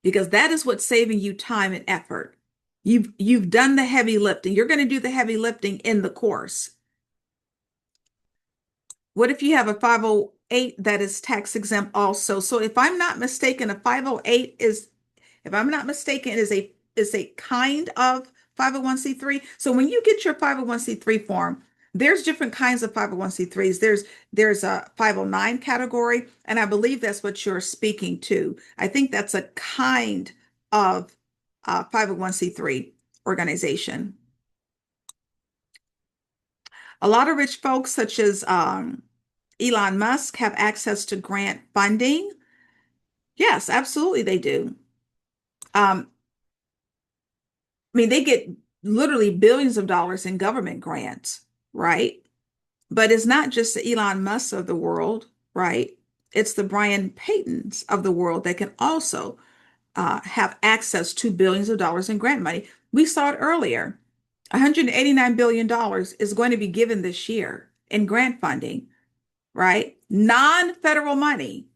because that is what's saving you time and effort. You've done the heavy lifting. You're going to do the heavy lifting in the course. What if you have a 508 that is tax exempt also? So if I'm not mistaken, a 508 is, if I'm not mistaken, is a kind of 501c3. So when you get your 501c3 form, there's different kinds of 501c3s. There's a 509 category, and I believe that's what you're speaking to. I think that's a kind of 501c3 organization. A lot of rich folks, such as Elon Musk have access to grant funding? Yes, absolutely they do. I mean, they get literally billions of dollars in government grants, right? But it's not just the Elon Musk of the world, right? It's the Brian Paytons of the world that can also have access to billions of dollars in grant money. We saw it earlier. $189 billion dollars is going to be given this year in grant funding, right? Non-federal money,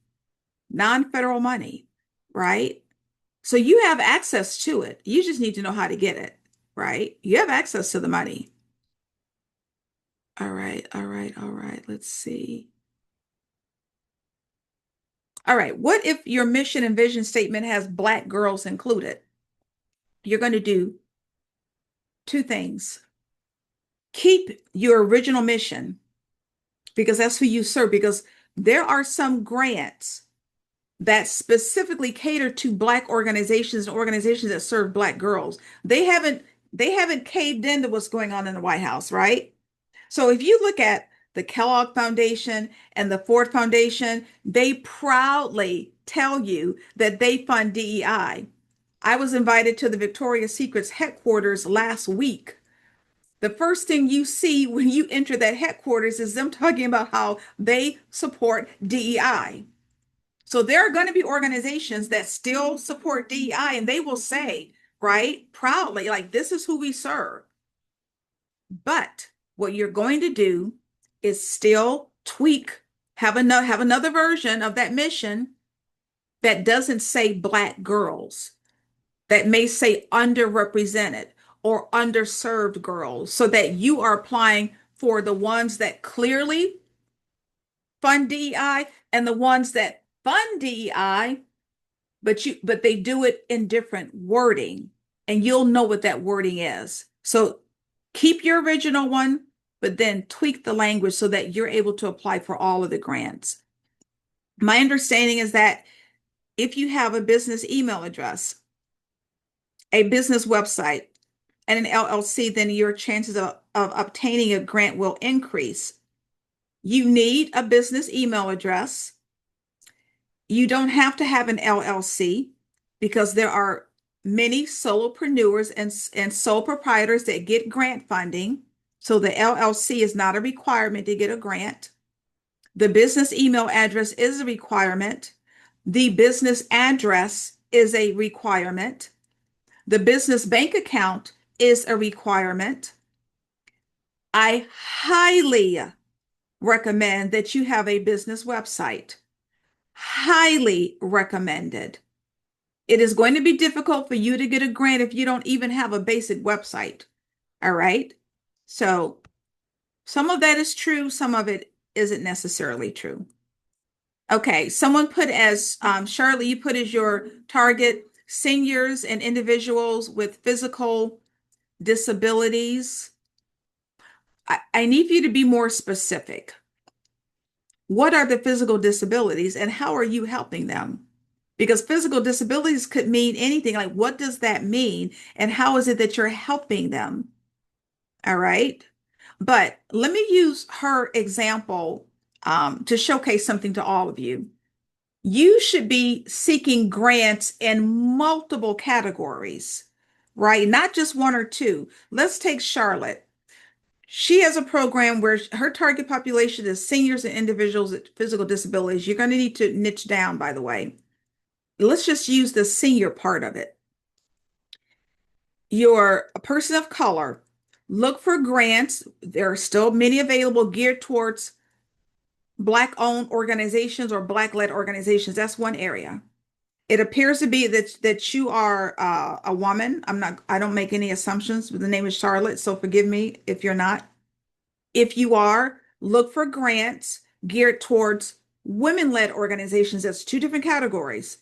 right? So you have access to it. You just need to know how to get it, right? You have access to the money. All right, all right, all right. Let's see. All right. What if your mission and vision statement has Black girls included? You're going to do two things. Keep your original mission because that's who you serve, because there are some grants that specifically cater to Black organizations and organizations that serve Black girls. They haven't they haven't caved into what's going on in the White House, right? So if you look at the Kellogg Foundation and the Ford Foundation, they proudly tell you that they fund DEI. I was invited to the Victoria's Secret's headquarters last week. The first thing you see when you enter that headquarters is them talking about how they support DEI. So there are going to be organizations that still support DEI and they will say, right, proudly, like, this is who we serve. But what you're going to do is still tweak, have another version of that mission that doesn't say Black girls, that may say underrepresented or underserved girls, so that you are applying for the ones that clearly fund DEI and the ones that fund DEI, but they do it in different wording, and you'll know what that wording is. So keep your original one, but then tweak the language so that you're able to apply for all of the grants. My understanding is that if you have a business email address, a business website, and an LLC, then your chances of obtaining a grant will increase. You need a business email address. You don't have to have an LLC because there are many solopreneurs and sole proprietors that get grant funding. So the LLC is not a requirement to get a grant. The business email address is a requirement. The business address is a requirement. The business bank account is a requirement. I highly recommend that you have a business website. Highly recommended. It is going to be difficult for you to get a grant if you don't even have a basic website. All right. So some of that is true, some of it isn't necessarily true. Okay, someone put as Shirley, you put as your target seniors and individuals with physical disabilities. I need you to be more specific. What are the physical disabilities and how are you helping them? Because physical disabilities could mean anything. Like, what does that mean? And how is it that you're helping them? All right. But let me use her example to showcase something to all of you. You should be seeking grants in multiple categories, right? Not just one or two. Let's take Charlotte. She has a program where her target population is seniors and individuals with physical disabilities. You're going to need to niche down, by the way. Let's just use the senior part of it. You're a person of color. Look for grants. There are still many available geared towards Black-owned organizations or Black-led organizations. That's one area. It appears to be that you are a woman. I don't make any assumptions. The name is Charlotte, so forgive me if you're not. If you are, look for grants geared towards women-led organizations. That's two different categories.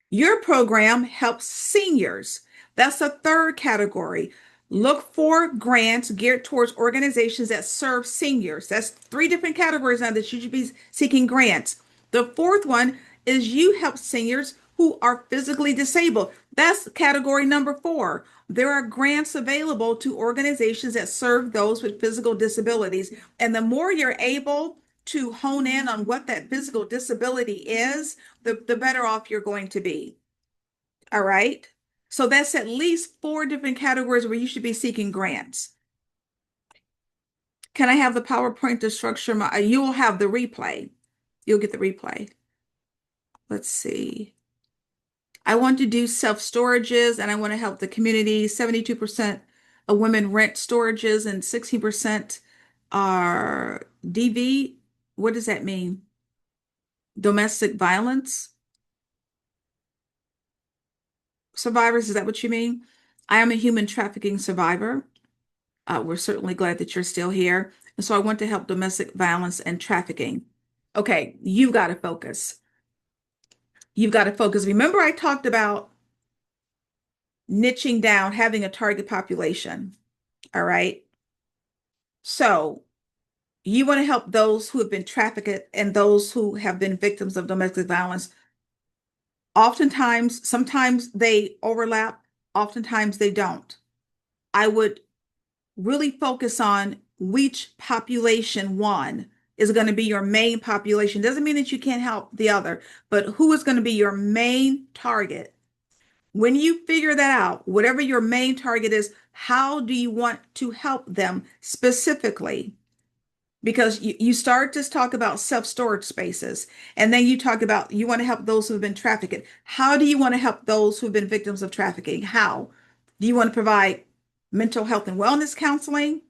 Your program helps seniors. That's a third category. Look for grants geared towards organizations that serve seniors. That's three different categories now that you should be seeking grants. The fourth one is you help seniors who are physically disabled. That's category number four. There are grants available to organizations that serve those with physical disabilities. And the more you're able to hone in on what that physical disability is, the better off you're going to be. All right. So that's at least four different categories where you should be seeking grants. Can I have the PowerPoint to structure my, you will have the replay. You'll get the replay. Let's see. I want to do self-storages and I want to help the community. 72% of women rent storages and 16% are DV. What does that mean? Domestic violence survivors. Is that what you mean? I am a human trafficking survivor. We're certainly glad that you're still here. And so I want to help domestic violence and trafficking. Okay, you've got to focus. You've got to focus. Remember, I talked about niching down, having a target population. All right. So you want to help those who have been trafficked and those who have been victims of domestic violence. Oftentimes, sometimes they overlap, oftentimes they don't. I would really focus on which population one is going to be your main population. Doesn't mean that you can't help the other, but who is going to be your main target? When you figure that out, whatever your main target is, how do you want to help them specifically? Because you start to talk about self-storage spaces, and then you talk about you want to help those who have been trafficked. How do you want to help those who have been victims of trafficking? How? Do you want to provide mental health and wellness counseling,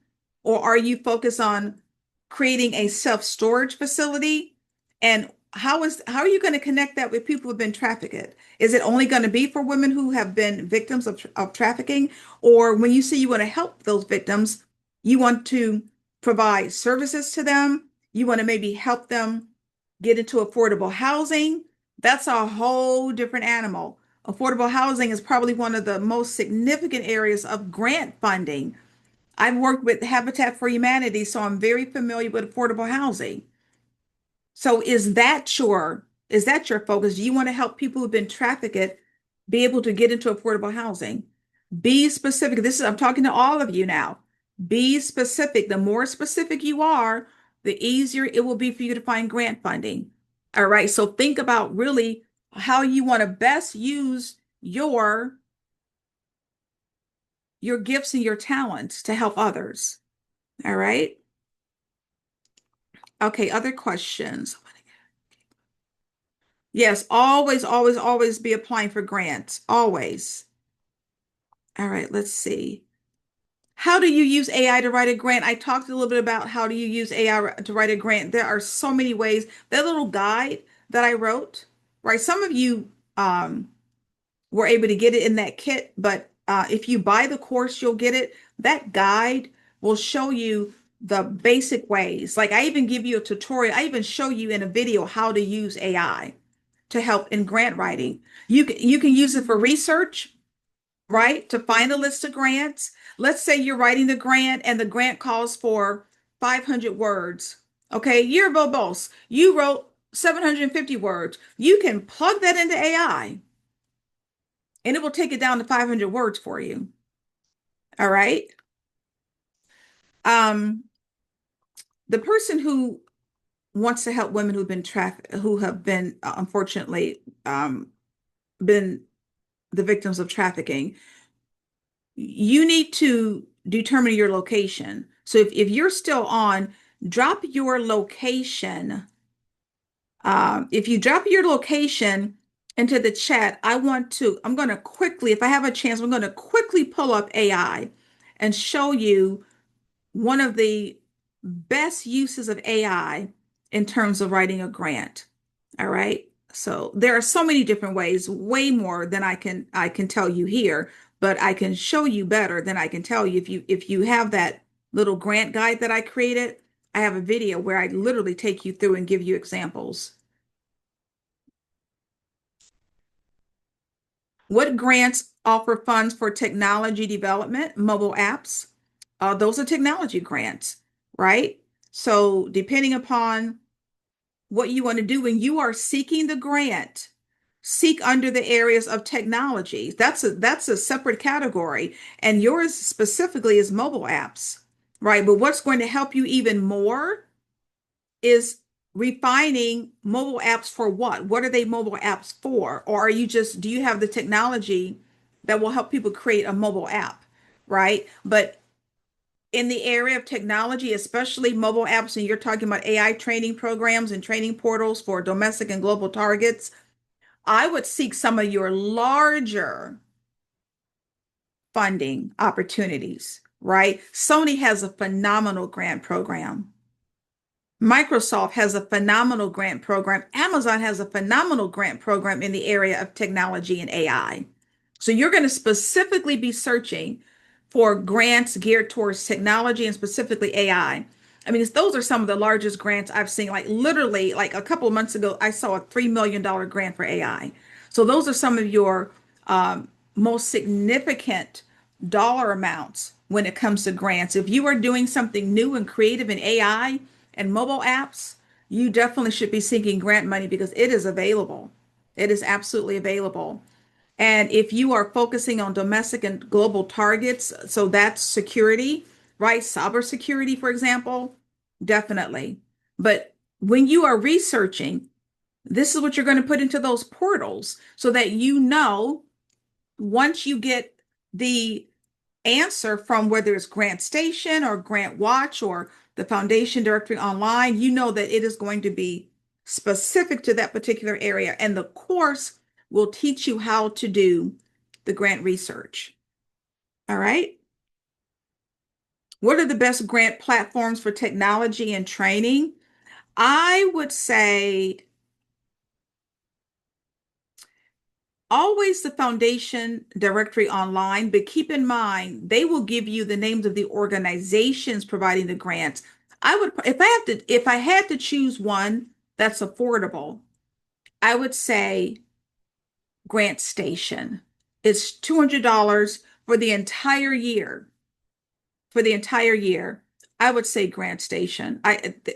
or are you focused on creating a self-storage facility? And how are you going to connect that with people who have been trafficked? Is it only going to be for women who have been victims of trafficking? Or when you say you want to help those victims, you want to provide services to them. You want to maybe help them get into affordable housing. That's a whole different animal. Affordable housing is probably one of the most significant areas of grant funding. I've worked with Habitat for Humanity, so I'm very familiar with affordable housing. So is that your focus? Do you want to help people who've been trafficked be able to get into affordable housing? Be specific. I'm talking to all of you now. Be specific. The more specific you are, the easier it will be for you to find grant funding. All right. So think about really how you want to best use your gifts and your talents to help others. All right. Okay. Other questions? Yes, always, always, always be applying for grants. Always. All right, let's see. How do you use AI to write a grant? I talked a little bit about how do you use AI to write a grant. There are so many ways. That little guide that I wrote, right? Some of you were able to get it in that kit, but if you buy the course, you'll get it. That guide will show you the basic ways. Like I even give you a tutorial. I even show you in a video how to use AI to help in grant writing. You can use it for research, right? To find a list of grants. Let's say you're writing the grant and the grant calls for 500 words. Okay, you're verbose. You wrote 750 words. You can plug that into AI and it will take it down to 500 words for you. All right. Um, the person who wants to help women who've been trafficked, who have been unfortunately been the victims of trafficking, you need to determine your location. So if you're still on, drop your location. If you drop your location into the chat, I'm going to quickly, if I have a chance, I'm going to quickly pull up AI and show you one of the best uses of AI in terms of writing a grant. All right. So there are so many different ways, way more than I can tell you here, but I can show you better than I can tell you. If you have that little grant guide that I created, I have a video where I literally take you through and give you examples. What grants offer funds for technology development, mobile apps? Those are technology grants, right? So depending upon what you want to do when you are seeking the grant, seek under the areas of technology. That's a separate category, and yours specifically is mobile apps, right? But what's going to help you even more is refining mobile apps for what? What are they mobile apps for? Or are you just, do you have the technology that will help people create a mobile app, right? But in the area of technology, especially mobile apps, and you're talking about AI training programs and training portals for domestic and global targets, I would seek some of your larger funding opportunities, right? Sony has a phenomenal grant program. Microsoft has a phenomenal grant program. Amazon has a phenomenal grant program in the area of technology and AI. So you're going to specifically be searching for grants geared towards technology and specifically AI. I mean, those are some of the largest grants I've seen. Like literally, like a couple of months ago, I saw a $3 million grant for AI. So those are some of your most significant dollar amounts when it comes to grants. If you are doing something new and creative in AI and mobile apps, you definitely should be seeking grant money because it is available. It is absolutely available. And if you are focusing on domestic and global targets, so that's security, right? Cybersecurity, for example, definitely. But when you are researching, this is what you're going to put into those portals so that you know once you get the answer from whether it's Grant Station or Grant Watch or the foundation directory online, you know that it is going to be specific to that particular area. And the course will teach you how to do the grant research. All right. What are the best grant platforms for technology and training? I would say always the foundation directory online, but keep in mind they will give you the names of the organizations providing the grants. I would, if I had to choose one that's affordable, I would say Grant Station. It's $200 for the entire year. For the entire year, I would say Grant Station.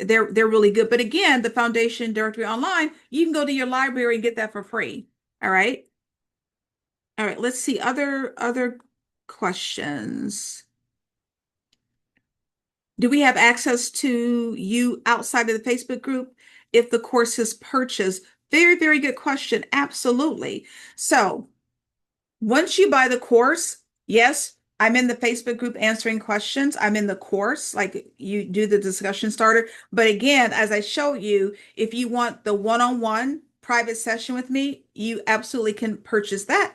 They're really good. But again, the foundation directory online, you can go to your library and get that for free. All right. All right, let's see other questions. Do we have access to you outside of the Facebook group if the course is purchased? Very, very good question. Absolutely. So once you buy the course, yes, I'm in the Facebook group answering questions. I'm in the course, like you do the discussion starter. But again, as I showed you, if you want the one-on-one private session with me, you absolutely can purchase that.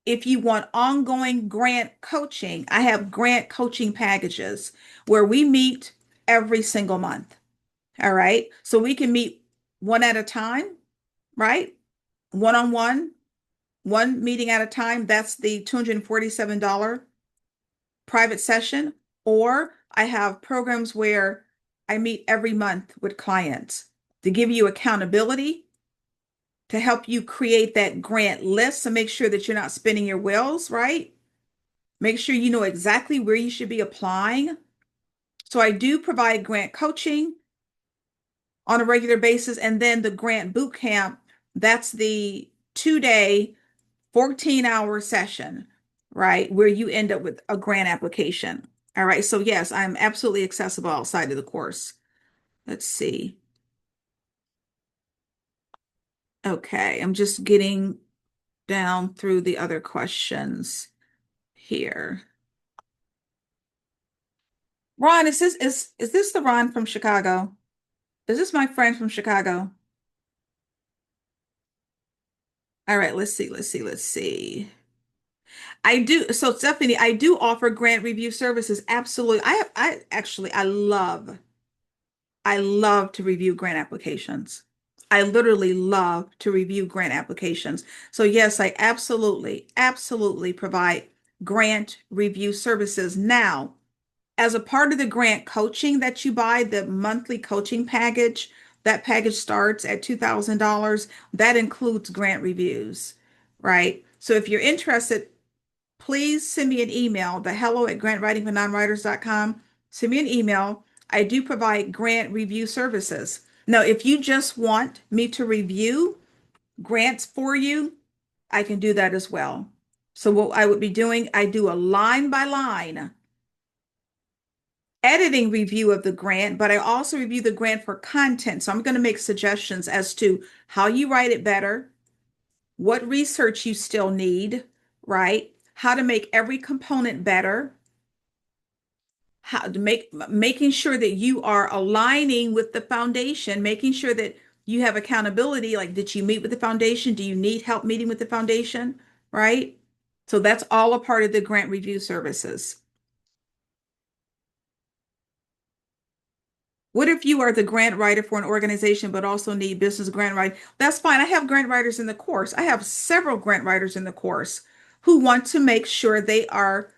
If you want ongoing grant coaching, I have grant coaching packages where we meet every single month. All right. So we can meet one at a time, right? One on one, one meeting at a time. That's the $247 private session. Or I have programs where I meet every month with clients to give you accountability, to help you create that grant list to make sure that you're not spinning your wheels, right? Make sure you know exactly where you should be applying. So I do provide grant coaching on a regular basis. And then the grant boot camp, that's the 2 day, 14-hour session, right? Where you end up with a grant application. All right. So yes, I'm absolutely accessible outside of the course. Let's see. Okay. I'm just getting down through the other questions here. Ron, is this the Ron from Chicago? Is this my friend from Chicago? All right, let's see. I do. So Stephanie, I do offer grant review services. Absolutely. I love to review grant applications. I literally love to review grant applications. So yes, I absolutely provide grant review services. Now, as a part of the grant coaching that you buy, the monthly coaching package, that package starts at $2,000. That includes grant reviews, right? So if you're interested, please send me an email, the hello@grantwritingfornonwriters.com. Send me an email. I do provide grant review services. Now, if you just want me to review grants for you, I can do that as well. So what I would be doing, I do a line by line editing review of the grant, but I also review the grant for content. So I'm going to make suggestions as to how you write it better, what research you still need, right? How to make every component better, how to making sure that you are aligning with the foundation, making sure that you have accountability. Like, did you meet with the foundation? Do you need help meeting with the foundation? Right? So that's all a part of the grant review services. What if you are the grant writer for an organization but also need business grant writing? That's fine. I have grant writers in the course. I have several grant writers in the course who want to make sure they are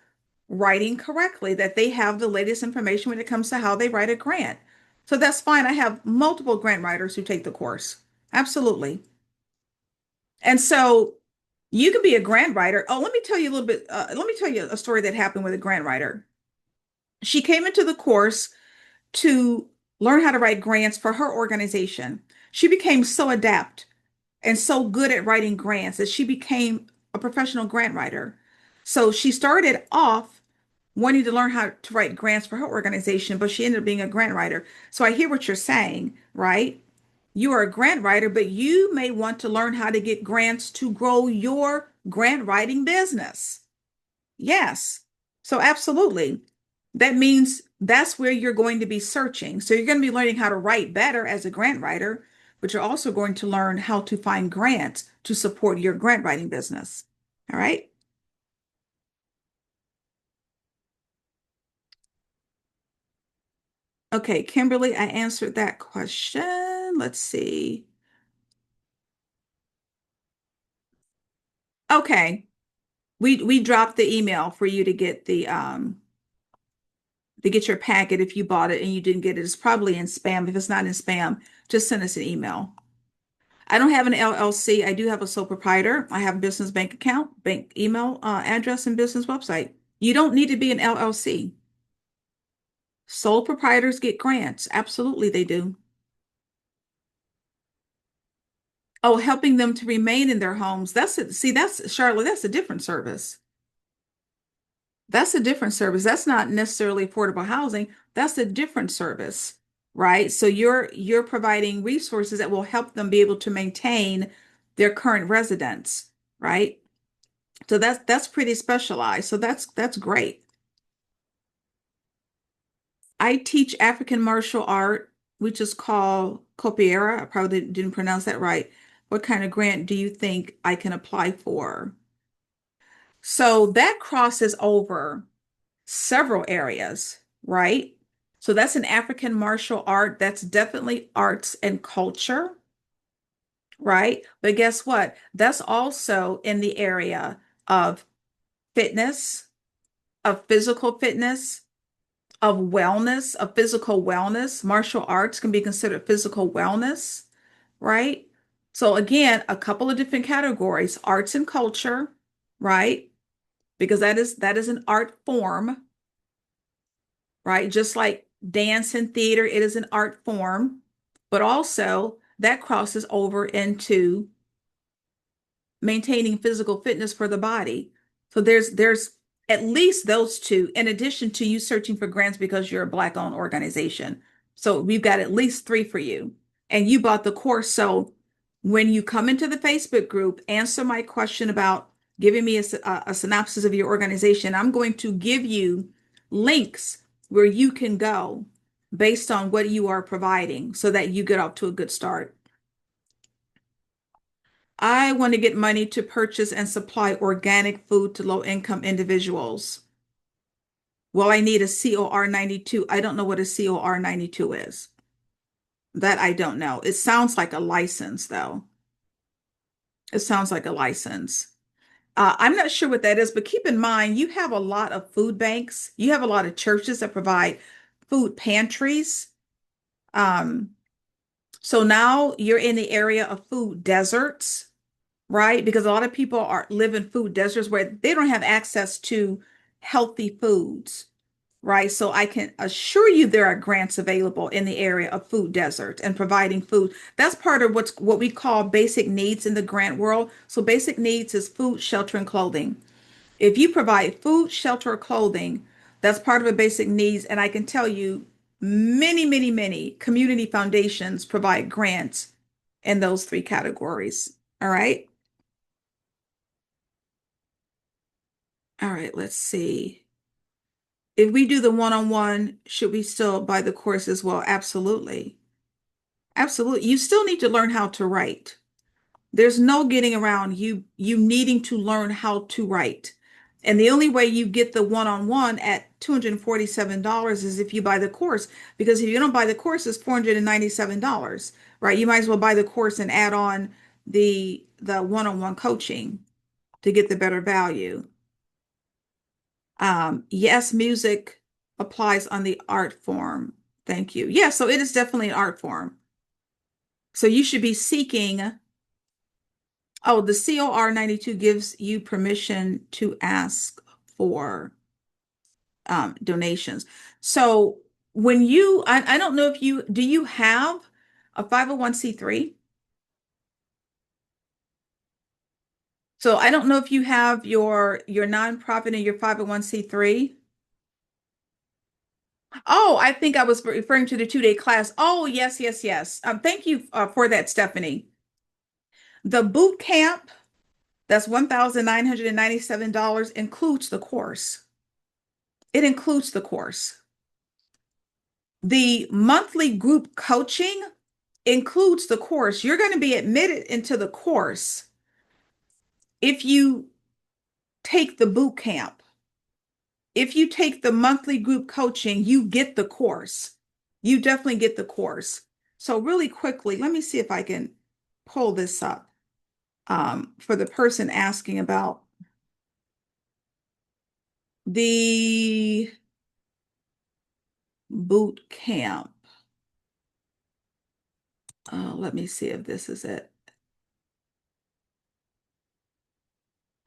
writing correctly, that they have the latest information when it comes to how they write a grant. So that's fine. I have multiple grant writers who take the course. Absolutely. And so you can be a grant writer. Oh, let me tell you a little bit. Let me tell you a story that happened with a grant writer. She came into the course to learn how to write grants for her organization. She became so adept and so good at writing grants that she became a professional grant writer. So she started off wanting to learn how to write grants for her organization, but she ended up being a grant writer. So I hear what you're saying, right? You are a grant writer, but you may want to learn how to get grants to grow your grant writing business. Yes. So absolutely. That means that's where you're going to be searching. So you're going to be learning how to write better as a grant writer, but you're also going to learn how to find grants to support your grant writing business. All right. Okay, Kimberly, I answered that question. Let's see. Okay. We dropped the email for you to get your packet if you bought it and you didn't get it. It's probably in spam. If it's not in spam, just send us an email. I don't have an LLC. I do have a sole proprietor. I have a business bank account, bank email address, and business website. You don't need to be an LLC. Sole proprietors get grants. Absolutely, they do. Oh, helping them to remain in their homes. That's it. See, that's Charlotte, that's a different service. That's a different service. That's not necessarily affordable housing. That's a different service, right? So you're providing resources that will help them be able to maintain their current residence, right? So that's pretty specialized. So that's great. I teach African martial art, which is called Copiera. I probably didn't pronounce that right. What kind of grant do you think I can apply for? So that crosses over several areas, right? So that's an African martial art. That's definitely arts and culture, right? But guess what? That's also in the area of fitness, of physical fitness, of wellness, of physical wellness. Martial arts can be considered physical wellness, right? So again, a couple of different categories, arts and culture, right? Because that is an art form, right? Just like dance and theater, it is an art form, but also that crosses over into maintaining physical fitness for the body. So there's at least those two, in addition to you searching for grants because you're a Black-owned organization. So we've got at least three for you. And you bought the course. So when you come into the Facebook group, answer my question about giving me a synopsis of your organization. I'm going to give you links where you can go based on what you are providing so that you get off to a good start. I want to get money to purchase and supply organic food to low-income individuals. Well, I need a COR 92. I don't know what a COR 92 is. That I don't know. It sounds like a license, though. It sounds like a license. I'm not sure what that is, but keep in mind, you have a lot of food banks. You have a lot of churches that provide food pantries. Um, so now you're in the area of food deserts, right? Because a lot of people are live in food deserts where they don't have access to healthy foods, right? So I can assure you there are grants available in the area of food deserts and providing food. That's part of what we call basic needs in the grant world. So basic needs is food, shelter, and clothing. If you provide food, shelter, or clothing, That's part of a basic needs. And I can tell you many community foundations provide grants in those three categories. All right. All right. Let's see. If we do the one-on-one, should we still buy the course as well? Absolutely. Absolutely. You still need to learn how to write. There's no getting around you needing to learn how to write. And the only way you get the one-on-one at $247 is if you buy the course. Because if you don't buy the course, it's $497, right? You might as well buy the course and add on the one-on-one coaching to get the better value. Yes, music applies on the art form. Thank you. Yeah, so it is definitely an art form. So you should be seeking. Oh, the COR 92 gives you permission to ask for donations. So when I don't know if do you have a 501c3? So I don't know if you have your nonprofit and your 501c3. Oh, I think I was referring to the 2-day class. Oh, yes, yes, yes. Thank you for that, Stephanie. The boot camp, that's $1,997, includes the course. It includes the course. The monthly group coaching includes the course. You're going to be admitted into the course if you take the boot camp. If you take the monthly group coaching, you get the course. You definitely get the course. So really quickly, let me see if I can pull this up for the person asking about the boot camp. Let me see if this is it.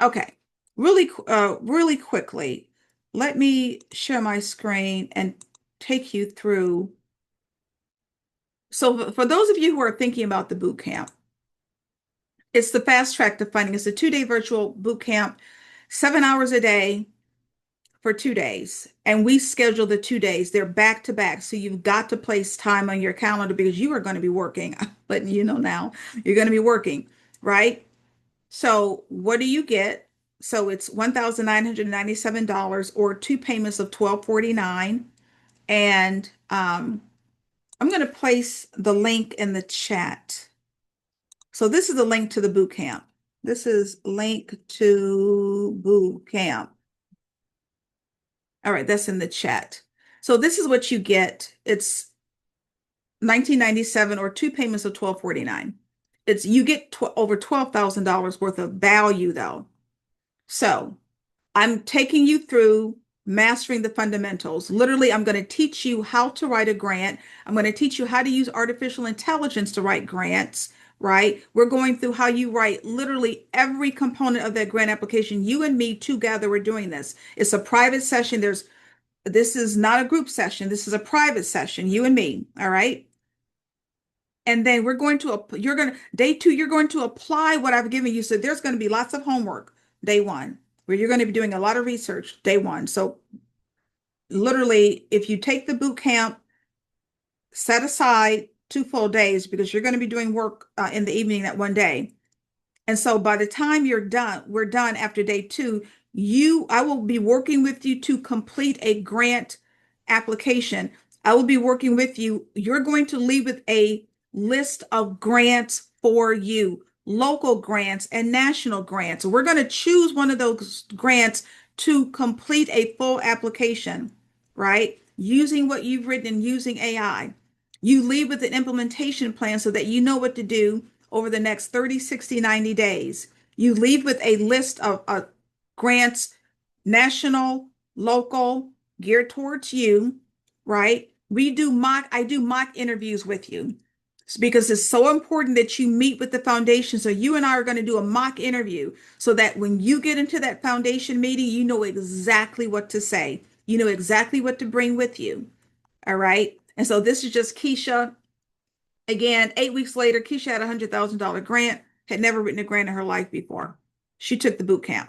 Okay, really quickly, let me share my screen and take you through. So for those of you who are thinking about the boot camp, it's the fast track to funding. It's a 2-day virtual boot camp, 7 hours a day for 2 days. And we schedule the 2 days. They're back to back. So you've got to place time on your calendar because you are going to be working. I'm letting you know now, you're going to be working, right? So what do you get? So it's $1,997 or two payments of $1,249. And I'm going to place the link in the chat. So this is the link to the boot camp. This is link to boot camp. All right, that's in the chat. So this is what you get. It's $19.97 or two payments of $1,249. You get over $12,000 worth of value though. So I'm taking you through mastering the fundamentals. Literally, I'm going to teach you how to write a grant. I'm going to teach you how to use artificial intelligence to write grants, right? We're going through how you write literally every component of that grant application. You and me together, we're doing this. It's a private session. This is not a group session. This is a private session, you and me, all right? And then day 2, you're going to apply what I've given you. So there's going to be lots of homework day 1, where you're going to be doing a lot of research day 1. So literally, if you take the boot camp, set aside 2 full days because you're going to be doing work in the evening that one day. And so by the time we're done after day 2, I will be working with you to complete a grant application. I will be working with you. You're going to leave with a list of grants for you, local grants and national grants. We're going to choose one of those grants to complete a full application, right? Using what you've written and using AI. You leave with an implementation plan so that you know what to do over the next 30, 60, 90 days. You leave with a list of grants, national, local, geared towards you, right? I do mock interviews with you because it's so important that you meet with the foundation. So you and I are going to do a mock interview so that when you get into that foundation meeting, you know exactly what to say. You know exactly what to bring with you. All right. And so this is just Keisha. Again, 8 weeks later, Keisha had a $100,000 grant, had never written a grant in her life before. She took the boot camp.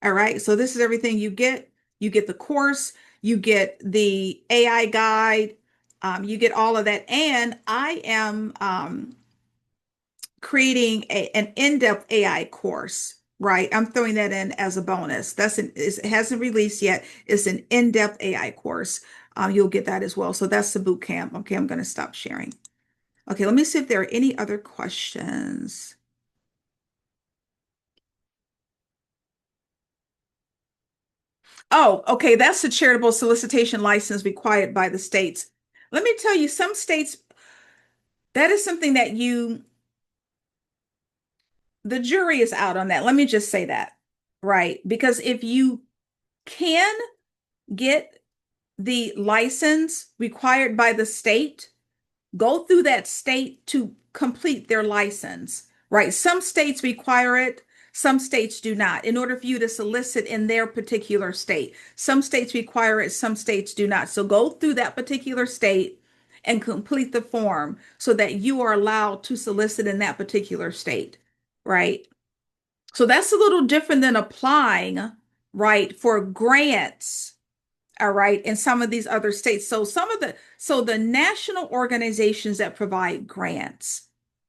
All right. So this is everything you get. You get the course. You get the AI guide. You get all of that. And I am creating an in-depth AI course, right? I'm throwing that in as a bonus. It hasn't released yet. It's an in-depth AI course. You'll get that as well. So that's the boot camp. Okay, I'm going to stop sharing. Okay, let me see if there are any other questions. Oh, okay, that's the charitable solicitation license required by the states. Let me tell you, some states, that is something that the jury is out on that. Let me just say that, right? Because if you can get the license required by the state, go through that state to complete their license, right? Some states require it, some states do not, in order for you to solicit in their particular state. Some states require it, some states do not. So go through that particular state and complete the form so that you are allowed to solicit in that particular state, right? So that's a little different than applying, right, for grants, all right, in some of these other states. So the national organizations that provide grants,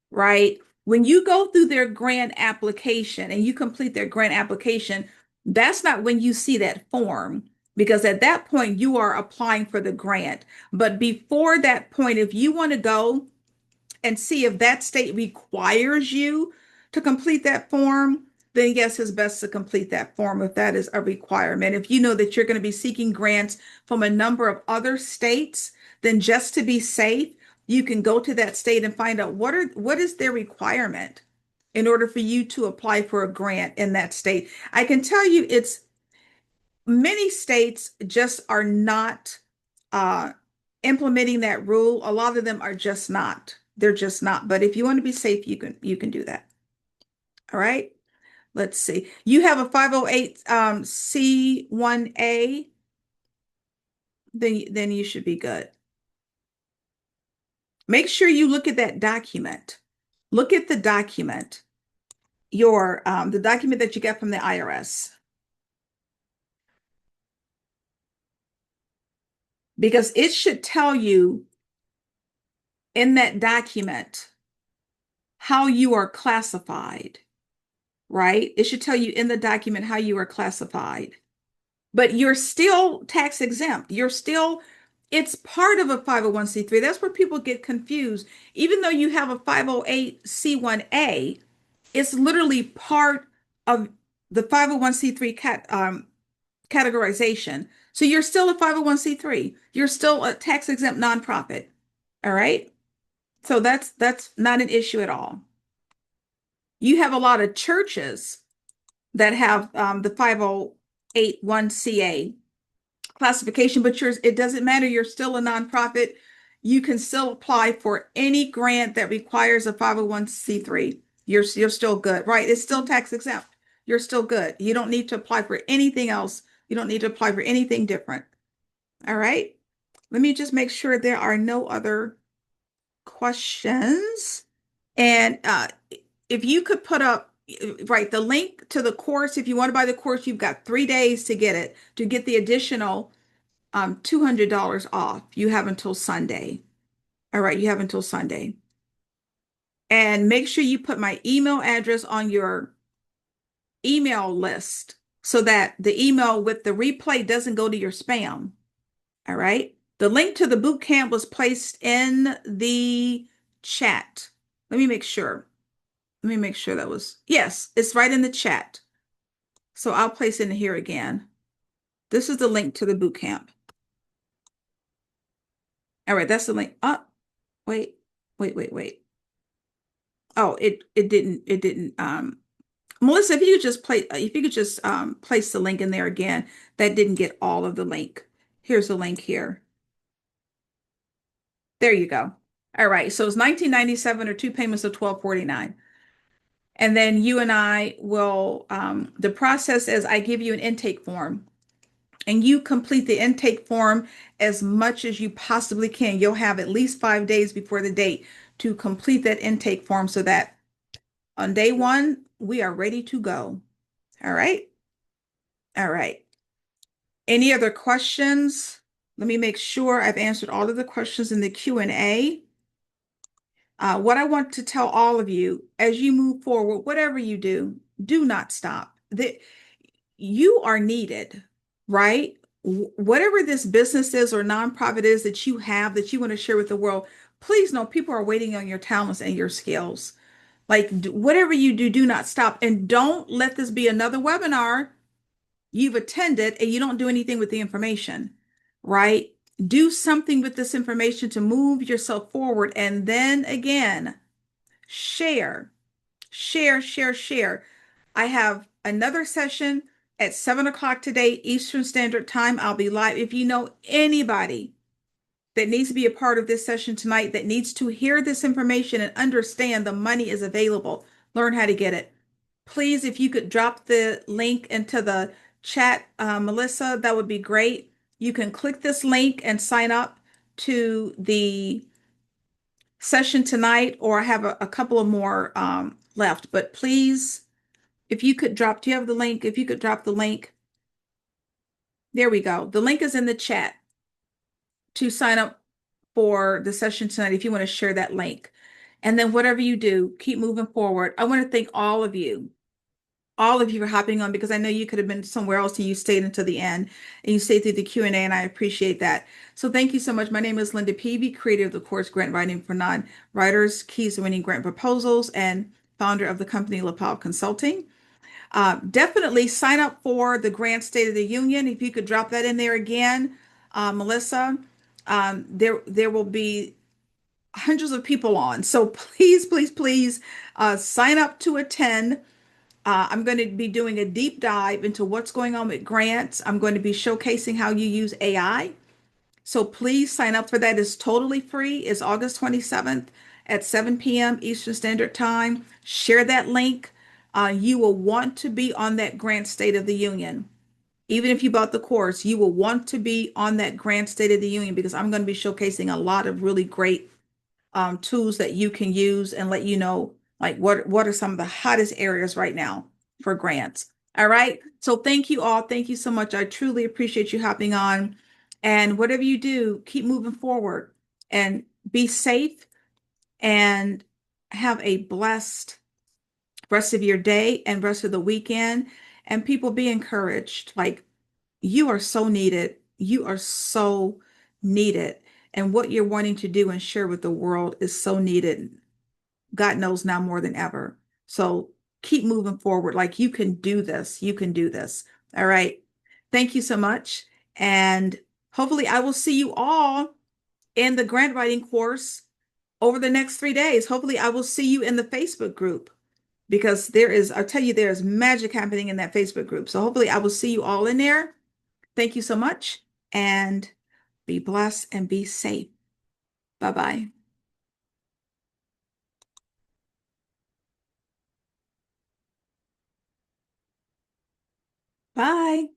right? When you go through their grant application and you complete their grant application, that's not when you see that form, because at that point you are applying for the grant. But before that point, if you want to go and see if that state requires you to complete that form, then yes, it's best to complete that form if that is a requirement. If you know that you're going to be seeking grants from a number of other states, then just to be safe, you can go to that state and find out what is their requirement in order for you to apply for a grant in that state. I can tell you it's many states just are not uh, implementing that rule. A lot of them are just not. They're just not. But if you want to be safe, you can do that. All right. Let's see. You have a 508 C1A, then you should be good. Make sure you look at that document. Look at the document, your the document that you got from the IRS, because it should tell you in that document how you are classified, right? It should tell you in the document how you are classified, but you're still tax exempt. It's part of a 501c3. That's where people get confused. Even though you have a 508c1A, it's literally part of the 501c3 categorization. So you're still a 501c3. You're still a tax exempt nonprofit. All right. So that's not an issue at all. You have a lot of churches that have the 5081CA classification, but it doesn't matter. You're still a nonprofit. You can still apply for any grant that requires a 501c3. You're still good, right? It's still tax exempt. You're still good. You don't need to apply for anything else. You don't need to apply for anything different. All right. Let me just make sure there are no other questions. And if you could put up, right, the link to the course, if you want to buy the course, you've got 3 days to get it, to get the additional $200 off. You have until Sunday. All right, you have until Sunday. And make sure you put my email address on your email list so that the email with the replay doesn't go to your spam. All right. The link to the boot camp was placed in the chat. Let me make sure. Let me make sure yes, it's right in the chat. So I'll place it in here again. This is the link to the boot camp. All right, that's the link. Oh, wait. Oh, it didn't. Melissa, if you could just place the link in there again. That didn't get all of the link. Here's the link here. There you go. All right, so it's $19.97 or two payments of $12.49. And then you and I will, the process is I give you an intake form and you complete the intake form as much as you possibly can. You'll have at least 5 days before the date to complete that intake form so that on day one, we are ready to go. All right. All right. Any other questions? Let me make sure I've answered all of the questions in the Q&A. What I want to tell all of you as you move forward, whatever you do not stop. You are needed, right? Whatever this business is or nonprofit is that you have that you want to share with the world, please know people are waiting on your talents and your skills. Like whatever you do, do not stop. And don't let this be another webinar you've attended and you don't do anything with the information, right? Do something with this information to move yourself forward. And then again, share, share. I have another session at 7 o'clock today, Eastern Standard Time. I'll be live. If you know anybody that needs to be a part of this session tonight, that needs to hear this information and understand the money is available, learn how to get it. Please, if you could drop the link into the chat, Melissa, that would be great. You can click this link and sign up to the session tonight, or I have a couple of more left. But please, if you could drop, do you have the link? If you could drop the link, there we go. The link is in the chat to sign up for the session tonight if you want to share that link. And then whatever you do, keep moving forward. I want to thank all of you for hopping on because I know you could have been somewhere else and you stayed until the end and you stayed through the Q&A and I appreciate that. So thank you so much. My name is Linda Peavy, creator of the course Grant Writing for Non-Writers, Keys to Winning Grant Proposals, and founder of the company LaPaul Consulting. Definitely sign up for the Grant State of the Union. If you could drop that in there again, Melissa, there will be hundreds of people on. So please, sign up to attend. I'm going to be doing a deep dive into what's going on with grants. I'm going to be showcasing how you use AI. So please sign up for that. It's totally free. It's August 27th at 7 p.m. Eastern Standard Time. Share that link. You will want to be on that Grant State of the Union. Even if you bought the course, you will want to be on that Grant State of the Union because I'm going to be showcasing a lot of really great tools that you can use and let you know like what are some of the hottest areas right now for grants. All right. So thank you all. Thank you so much. I truly appreciate you hopping on. And whatever you do, keep moving forward and be safe and have a blessed rest of your day and rest of the weekend. And people be encouraged. Like you are so needed. You are so needed. And what you're wanting to do and share with the world is so needed. God knows now more than ever. So keep moving forward. Like you can do this. You can do this. All right. Thank you so much. And hopefully I will see you all in the grant writing course over the next 3 days. Hopefully I will see you in the Facebook group because I'll tell you, there is magic happening in that Facebook group. So hopefully I will see you all in there. Thank you so much and be blessed and be safe. Bye-bye. Bye.